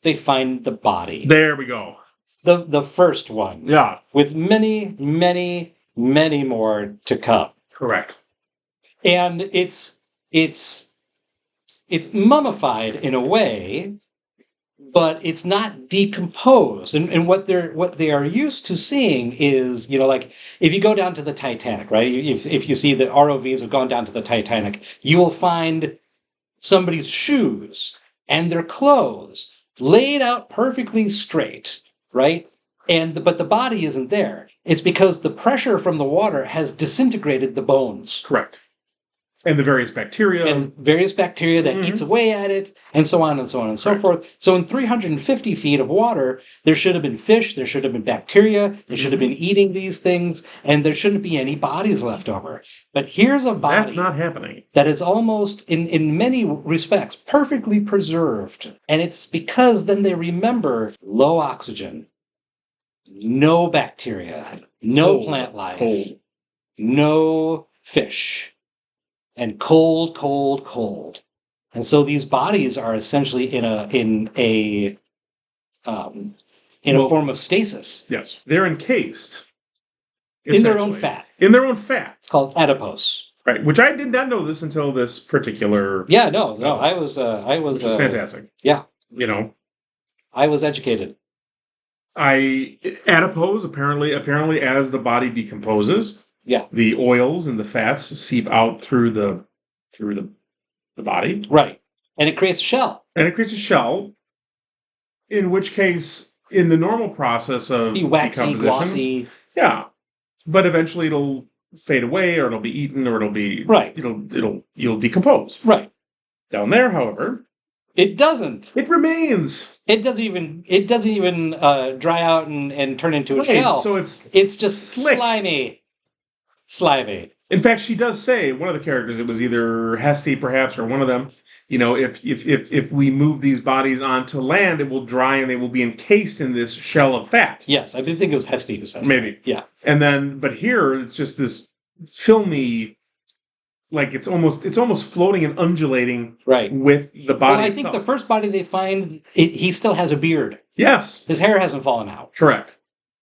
they find the body. There we go. The first one. Yeah. With many, many, many more to come. Correct. And it's mummified in a way, but it's not decomposed. And what they are used to seeing is, like if you go down to the Titanic, right? If you see the ROVs have gone down to the Titanic, you will find somebody's shoes and their clothes laid out perfectly straight, right? But the body isn't there. It's because the pressure from the water has disintegrated the bones. Correct. And the various bacteria. That eats away at it, and so on and so on and so forth. So in 350 feet of water, there should have been fish, there should have been bacteria, they should have been eating these things, and there shouldn't be any bodies left over. But here's a body... That's not happening. ...that is almost, in many respects, perfectly preserved. And it's because then they remember low oxygen, no bacteria, no plant life, no fish... and cold, cold, cold. And so these bodies are essentially in a form of stasis. Yes. They're encased. In their own fat. In their own fat. It's called adipose. Right. Which I did not know this until this particular... Yeah, no. I was... Which is fantastic. Yeah. I was educated. Adipose, apparently as the body decomposes... Yeah. The oils and the fats seep out through the body. Right. And it creates a shell. In which case, in the normal process of be waxy, glossy. Yeah. But eventually it'll fade away, or it'll be eaten, or it'll be... Right. You'll decompose. Right. Down there, however... It doesn't. It remains. It doesn't even dry out and turn into a shell. So it's just slick. slimy. Slimy. In fact, she does say, one of the characters, it was either Hesty perhaps, or one of them, if we move these bodies onto land, it will dry and they will be encased in this shell of fat. Yes, I did think it was Hesty who says Maybe. that. Yeah. And then, but here, it's just this filmy, like it's almost floating and undulating with the body. Well, I think the first body they find, he still has a beard. Yes. His hair hasn't fallen out. Correct.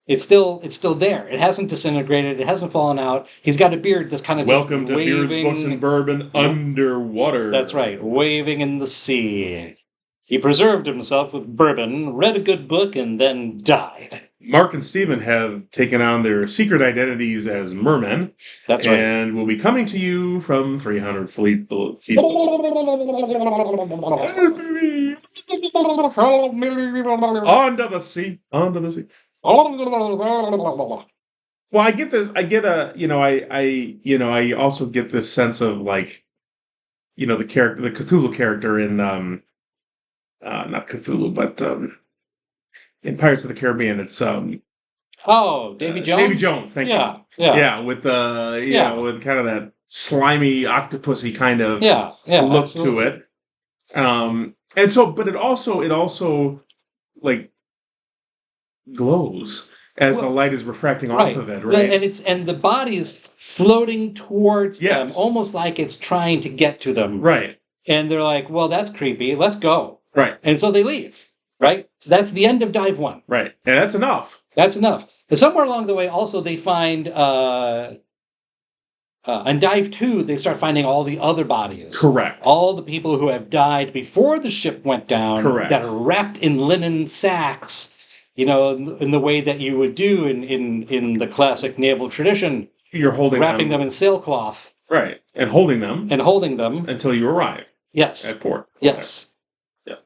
It's still there. It hasn't disintegrated. It hasn't fallen out. He's got a beard that's kind of Welcome just to waving. Beards, Books, and Bourbon underwater. That's right, waving in the sea. He preserved himself with bourbon, read a good book, and then died. Mark and Stephen have taken on their secret identities as mermen. That's right. And will be coming to you from 300 feet below. Onto the sea. Onto the sea. Well, I get this. I get I also get this sense of like, the Cthulhu character in not Cthulhu, but in Pirates of the Caribbean. It's Davy Jones. Davy Jones. Thank you. Yeah. With with kind of that slimy octopusy kind of look absolutely. To it. And so, but it also like glows as the light is refracting off of it, right? And the body is floating towards them, almost like it's trying to get to them, right? And they're like, "Well, that's creepy. Let's go." Right. And so they leave. Right. That's the end of dive 1. Right. And that's enough. That's enough. And somewhere along the way, also they find on dive 2, they start finding all the other bodies. Correct. All the people who have died before the ship went down. Correct. That are wrapped in linen sacks, in the way that you would do in the classic naval tradition. You're wrapping them in sailcloth. Right. And holding them. Until you arrive. Yes. At port. Yes. Yeah.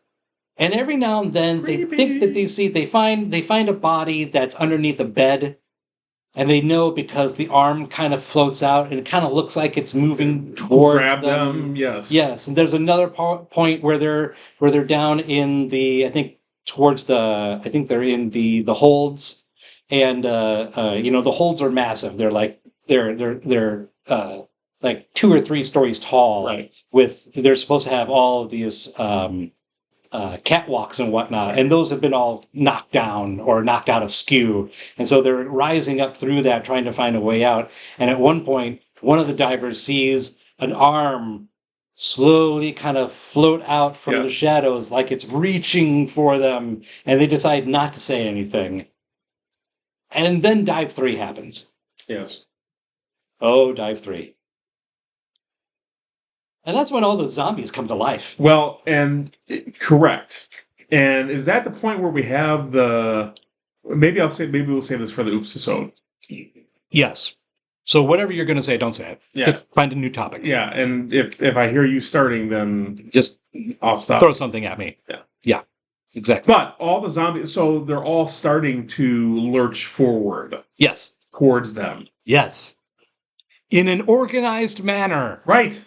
And every now and then they think that they find a body that's underneath a bed. And they know because the arm kind of floats out and it kind of looks like it's moving towards Grab them. Yes. Yes. And there's another point where they're down in the, I think they're in the holds, and the holds are massive. They're like they're like 2 or 3 stories tall. Right. They're supposed to have all of these catwalks and whatnot, and those have been all knocked down or knocked out of skew, and so they're rising up through that, trying to find a way out. And at one point, one of the divers sees an arm slowly kind of float out from the shadows, like it's reaching for them, and they decide not to say anything. And then dive 3 happens. Yes. Oh, dive 3. And that's when all the zombies come to life. Well, and correct. And is that the point where we have maybe we'll save this for the oops episode. Yes. So whatever you're going to say, don't say it. Yeah. Just find a new topic. Yeah, and if I hear you starting, then just I'll stop. Throw something at me. Yeah. Yeah. Exactly. But all the zombies, so they're all starting to lurch forward. Yes. Towards them. Yes. In an organized manner. Right.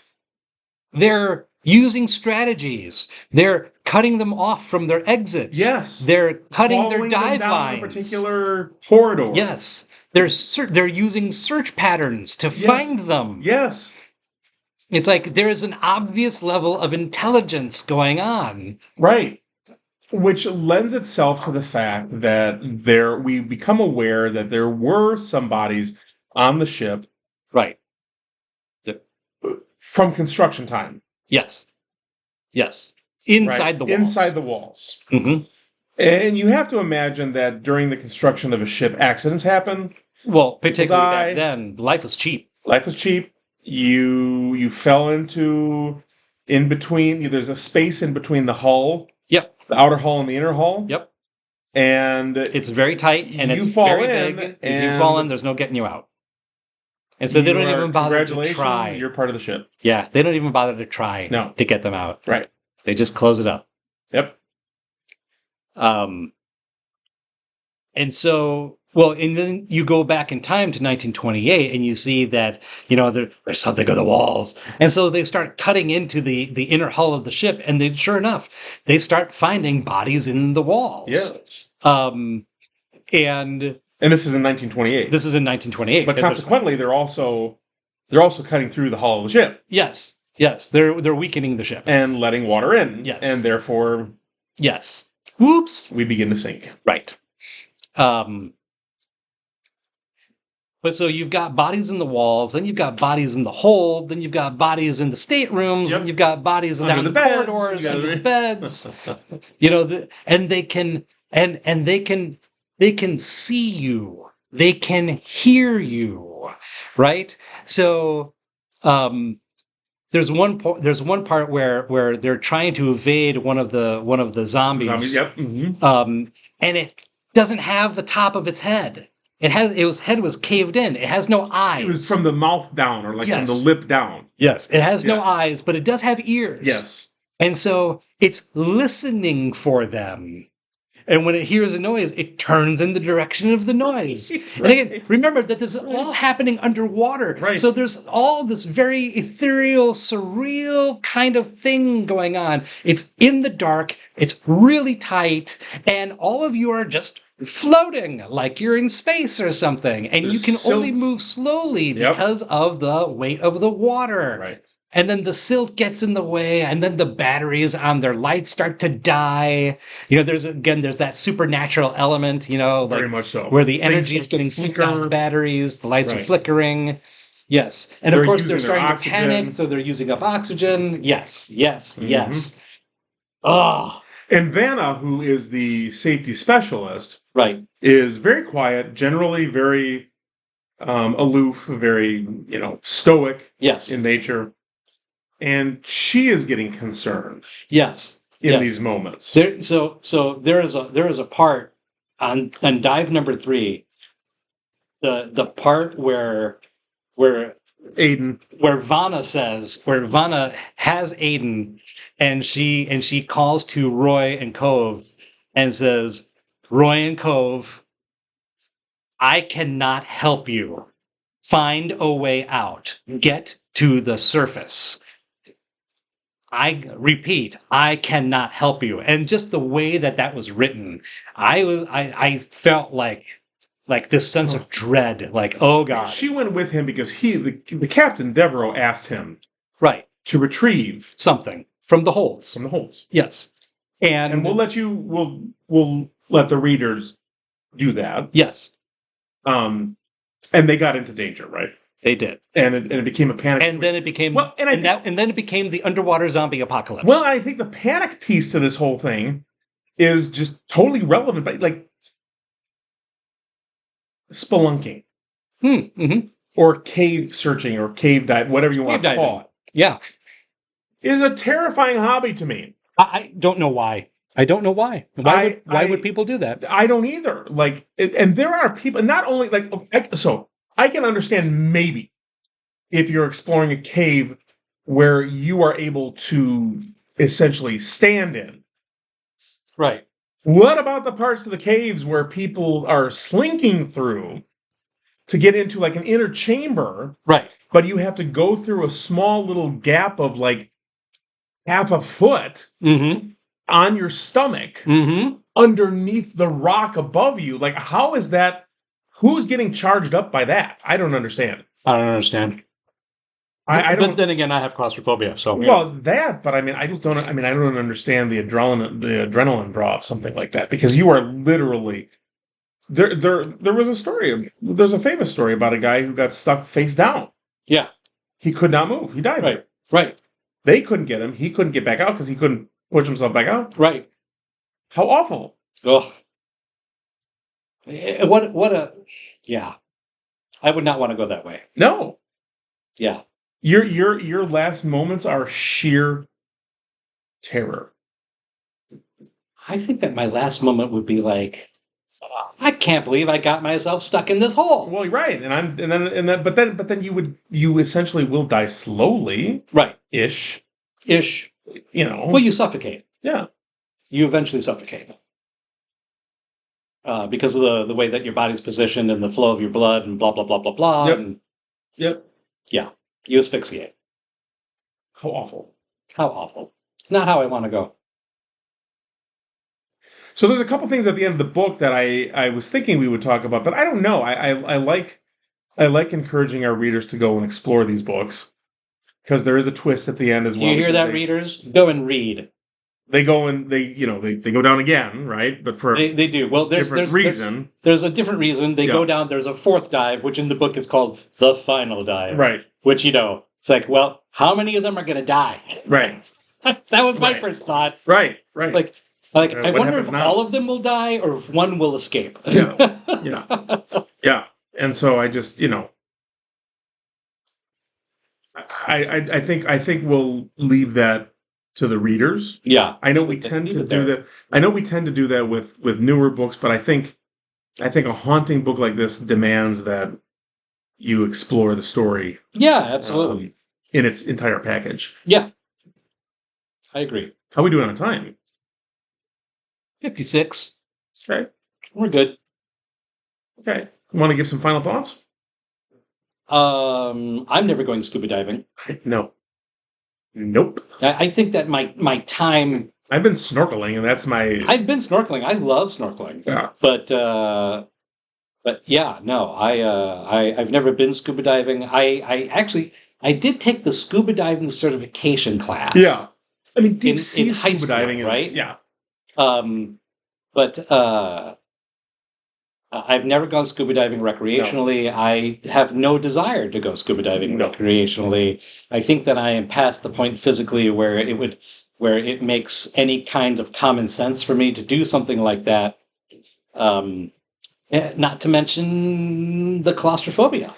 They're using strategies. They're cutting them off from their exits. Yes. They're cutting their dive down lines. A particular corridor. Yes. They're using search patterns to find them. Yes. It's like there is an obvious level of intelligence going on. Right. Which lends itself to the fact that we become aware that there were some bodies on the ship. Right. From construction time. Yes. Yes. Inside the walls. Inside the walls. Mm-hmm. And you have to imagine that during the construction of a ship, accidents happen. Well, particularly back then, life was cheap. Life was cheap. You fell in between. There's a space in between the hull. Yep. The outer hull and the inner hull. Yep. And it's very tight and it's very big. If you fall in, there's no getting you out. And so they don't even bother to try. You're part of the ship. Yeah, they don't even bother to try to get them out. Right. They just close it up. Yep. And so, and then you go back in time to 1928 and you see that, there's something on the walls. And so they start cutting into the inner hull of the ship, and sure enough, they start finding bodies in the walls. Yes. And And this is in 1928. This is in 1928. But consequently, they're also cutting through the hull of the ship. Yes. Yes. They're weakening the ship. And letting water in. Yes. And therefore... Yes. Whoops. We begin to sink. Right. But so you've got bodies in the walls, then you've got bodies in the hold, then you've got bodies in the staterooms, and you've got bodies down the corridors, under the beds. And they can see you, they can hear you, right? So there's one part where they're trying to evade one of the zombies. Yep. Mm-hmm. And it doesn't have the top of its head. Its head was caved in. It has no eyes. It was from the mouth down, or from the lip down. Yes, it has no eyes, but it does have ears. Yes. And so it's listening for them. And when it hears a noise, it turns in the direction of the noise. Right. And again, remember that this is all happening underwater. Right. So there's all this very ethereal, surreal kind of thing going on. It's in the dark. It's really tight. And all of you are just floating like you're in space or something. And you can only move slowly because of the weight of the water. Right. And then the silt gets in the way, and then the batteries on their lights start to die. There's that supernatural element, very much so, where the energy is getting sucked out of the batteries, the lights are flickering. Yes. And of course they're starting to panic, so they're using up oxygen. Yes, yes, yes. Oh. And Vanna, who is the safety specialist, is very quiet, generally very aloof, very, stoic in nature. And she is getting concerned. Yes. In these moments. So there is a part on dive number 3, the part where Aiden, where Vanna has Aiden, and she calls to Roy and Cove and says, Roy and Cove, I cannot help you. Find a way out. Get to the surface. I repeat, I cannot help you. And just the way that was written, I felt like this sense of dread, like, oh God. She went with him because the captain, Devereaux, asked him to retrieve something from the holds. From the holds. Yes. And we'll let the readers do that. Yes. And they got into danger, right? They did, and it became a panic. And then it became then it became the underwater zombie apocalypse. Well, I think the panic piece to this whole thing is just totally relevant, but like spelunking, or cave searching, or cave dive, whatever you want to call it. Yeah, is a terrifying hobby to me. I don't know why. I don't know why. Why would people do that? I don't either. And there are people, not only I can understand maybe if you're exploring a cave where you are able to essentially stand in. Right. What about the parts of the caves where people are slinking through to get into an inner chamber? Right. But you have to go through a small little gap of half a foot on your stomach underneath the rock above you. How is that? Who's getting charged up by that? I don't understand. I don't understand. But then again, I have claustrophobia, so but I just don't. I don't understand the adrenaline draw of something like that, because you are literally there. There was a story. There's a famous story about a guy who got stuck face down. Yeah, he could not move. He died. Right. They couldn't get him. He couldn't get back out because he couldn't push himself back out. Right. How awful. Ugh. Yeah. I would not want to go that way. No. Yeah. Your last moments are sheer terror. I think that my last moment would be I can't believe I got myself stuck in this hole. Well, right. But then you essentially will die slowly. Right. Ish. Well, you suffocate. Yeah. You eventually suffocate. Because of the way that your body's positioned and the flow of your blood and blah, blah, blah, blah, blah. Yep. Yeah. You asphyxiate. How awful. How awful. It's not how I want to go. So there's a couple things at the end of the book that I was thinking we would talk about, but I don't know. I like encouraging our readers to go and explore these books because there is a twist at the end as well. Do you hear that, readers? Go and read. They go and they go down again, right? But for they do. Well, there's reason. There's a different reason. They go down. There's a fourth dive, which in the book is called the final dive. Right. Which it's like, well, how many of them are going to die? Right. That was my first thought. Right. Right. Like I wonder if all of them will die or if one will escape. Yeah. Yeah. And so I just I think we'll leave that to the readers. Yeah. I know we tend to do that. I know we tend to do that with newer books, but I think a haunting book like this demands that you explore the story. Yeah, absolutely. In its entire package. Yeah. I agree. How are we doing on time? 56. Okay. We're good. Okay. Want to give some final thoughts? I'm never going scuba diving. No. Nope. I think that my time... I've been snorkeling, and that's my... I've been snorkeling. I love snorkeling. Yeah. But yeah, no, I've never been scuba diving. I did take the scuba diving certification class. Yeah. I mean, deep sea in high scuba school, diving is... right? Yeah. But I've never gone scuba diving recreationally. No. I have no desire to go scuba diving recreationally. I think that I am past the point physically where it makes any kind of common sense for me to do something like that. Not to mention the claustrophobia.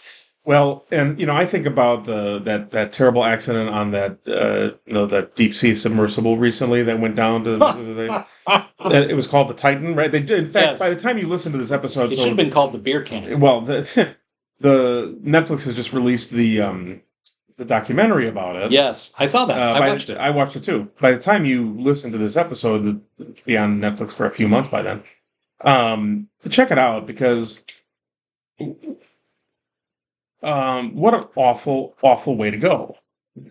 Well, and I think about that terrible accident on that that deep sea submersible recently that went down to it was called the Titan, right? They did. In fact, by the time you listen to this episode, it should have been called the Beer Can. Well, the Netflix has just released the documentary about it. Yes, I saw that. I watched it. I watched it too. By the time you listen to this episode, it'll be on Netflix for a few months by then. Check it out because. What an awful, awful way to go.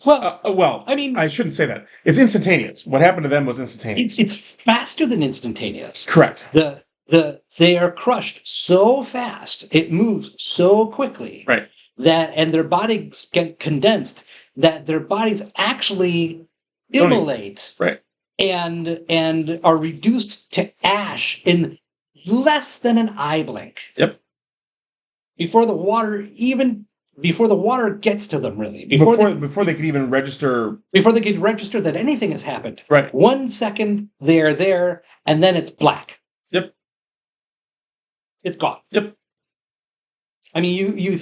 Well, I mean, I shouldn't say that. It's instantaneous. What happened to them was instantaneous. It's faster than instantaneous. Correct. They are crushed so fast. It moves so quickly. Right. And their bodies get condensed that their bodies actually immolate. Right. And are reduced to ash in less than an eye blink. Yep. Before the water gets to them, really. Before they could even register. Before they could register that anything has happened. Right. 1 second, they're there, and then it's black. Yep. It's gone. Yep. I mean, you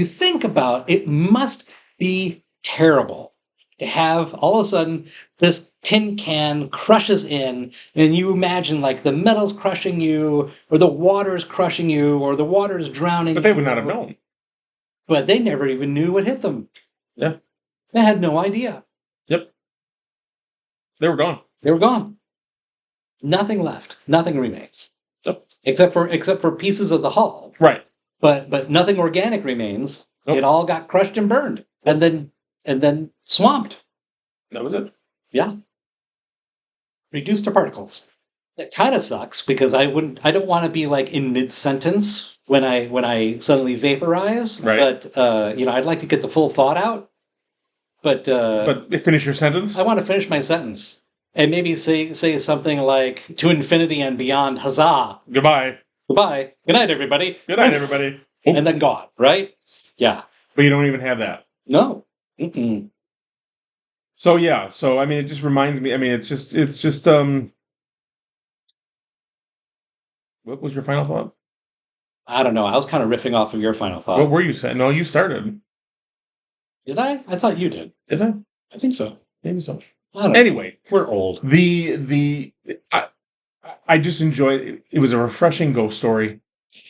think about it, must be terrible to have all of a sudden this tin can crushes in, and you imagine like the metal's crushing you, or the water's crushing you, or the water's drowning you. But they would not have known. But they never even knew what hit them. Yeah. They had no idea. Yep. They were gone. They were gone. Nothing left. Nothing remains. Yep. Except for pieces of the hull. Right. But nothing organic remains. Nope. It all got crushed and burned. And then swamped. That was it. Yeah. Reduced to particles. That kind of sucks because I don't want to be like in mid-sentence when I suddenly vaporize. Right. But I'd like to get the full thought out. But finish your sentence? I want to finish my sentence. And maybe say something like, to infinity and beyond, huzzah. Goodbye. Goodbye. Good night, everybody. Good night, everybody. And then gone, right? Yeah. But you don't even have that. No. Mm-mm. So yeah, I mean, it just reminds me. I mean, it's just. What was your final thought? I don't know. I was kind of riffing off of your final thought. What were you saying? No, you started. Did I? I thought you did. Did I? I think so. Maybe so. Anyway, we're old. I just enjoyed it. It was a refreshing ghost story.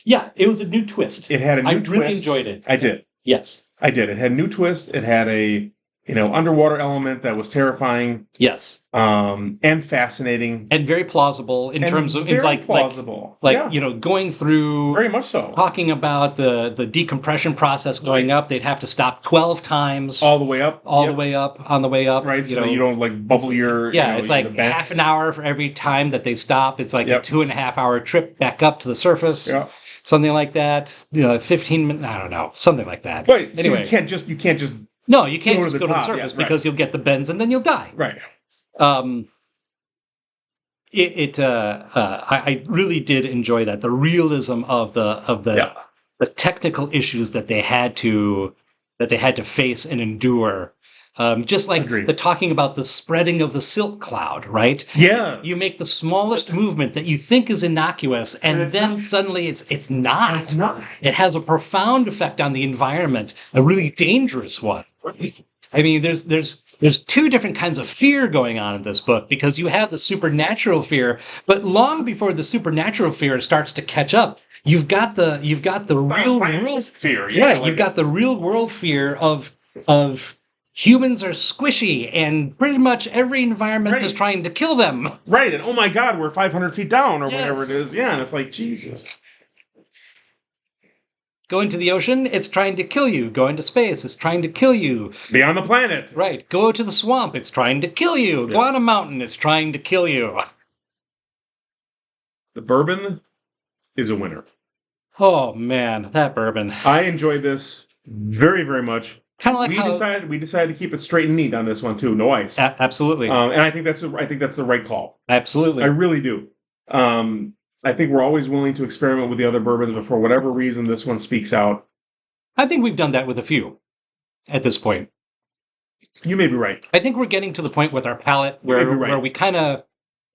Yeah, it was a new twist. It had a new twist. I really enjoyed it. I did. Yes. I did. It had a new twist. It had a underwater element that was terrifying. Yes. And fascinating. And very plausible in terms of plausible. Going through very much so. Talking about the decompression process going up, they'd have to stop 12 times. All the way up. The way up, on the way up. Right, so that you don't bubble your... Yeah, it's like half an hour for every time that they stop. It's like a 2.5 hour trip back up to the surface. Yeah. Something like that. 15 minutes, I don't know. Something like that. Right, anyway. So you can't just... No, you can't just go to the surface because you'll get the bends and then you'll die. Right. I really did enjoy that. The realism of the technical issues that they had to face and endure. Just like the talking about the spreading of the silk cloud, right? Yeah. You make the smallest movement that you think is innocuous, and then suddenly it's not. It's not. It has a profound effect on the environment, a really dangerous one. I mean, there's two different kinds of fear going on in this book, because you have the supernatural fear, but long before the supernatural fear starts to catch up, you've got the real world fear. You've got the real world fear of humans are squishy and pretty much every environment is trying to kill them. Right, and oh my God, we're 500 feet down or whatever it is. Yeah, and it's like, Jesus. Go into the ocean, it's trying to kill you. Go into space, it's trying to kill you. Be on the planet. Right. Go to the swamp, it's trying to kill you. Yes. Go on a mountain, it's trying to kill you. The bourbon is a winner. Oh, man, that bourbon. I enjoyed this very, very much. Kind of like we decided to keep it straight and neat on this one too. No ice. Absolutely. And I think that's the right call. Absolutely. I really do. I think we're always willing to experiment with the other bourbons, but for whatever reason, this one speaks out. I think we've done that with a few at this point. You may be right. I think we're getting to the point with our palate where we kind of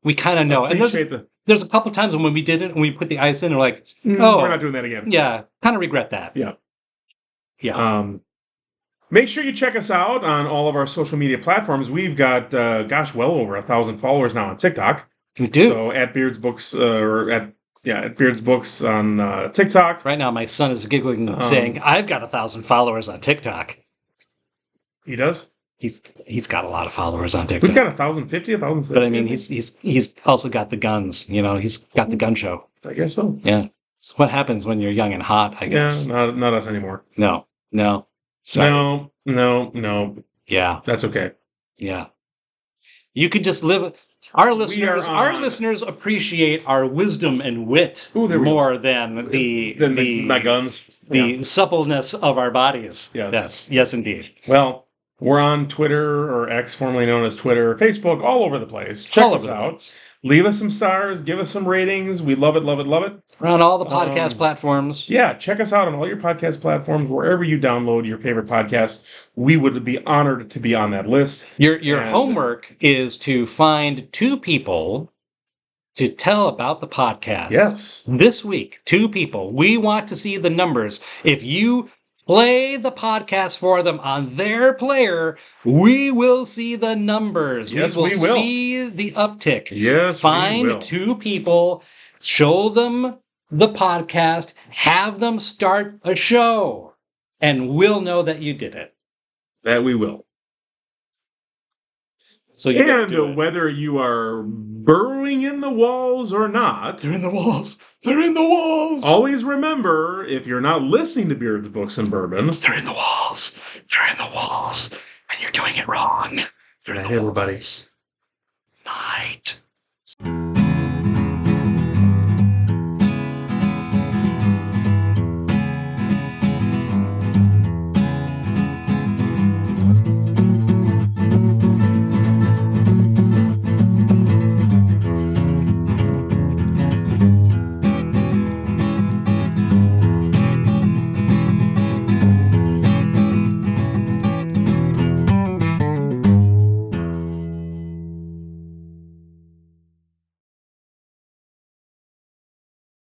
know. And there's a couple times when we did it and we put the ice in and we're like, we're not doing that again. Yeah, kind of regret that. Yeah. Yeah. Make sure you check us out on all of our social media platforms. We've got, well over 1,000 followers now on TikTok. We do. So at Beards Books, at Beards Books on TikTok. Right now, my son is giggling and saying, "I've got 1,000 followers on TikTok." He does. He's got a lot of followers on TikTok. We've got 1,050, 1,050. But I mean, he's also got the guns. He's got the gun show. I guess so. Yeah, it's what happens when you're young and hot. I guess. Yeah, not us anymore. No. Sorry. No. Yeah, that's okay. Yeah, you could just live. Our listeners appreciate our wisdom and wit more than my guns, the suppleness of our bodies. Yes, indeed. Well, we're on Twitter, or X, formerly known as Twitter, Facebook, all over the place. Check us out. Leave us some stars. Give us some ratings. We love it, love it, love it. We're on all the podcast platforms. Yeah, check us out on all your podcast platforms, wherever you download your favorite podcast. We would be honored to be on that list. Your homework is to find 2 people to tell about the podcast. Yes. This week, 2 people. We want to see the numbers. If you play the podcast for them on their player, we will see the numbers. Yes, we will see the uptick. Yes, Find 2 people, show them the podcast, have them start a show, and we'll know that you did it. That we will. So whether you are burrowing in the walls or not. They're in the walls. They're in the walls. Always remember, if you're not listening to Beards, Books, and Bourbon. They're in the walls. They're in the walls. And you're doing it wrong. They're in the walls. Everybody. Night.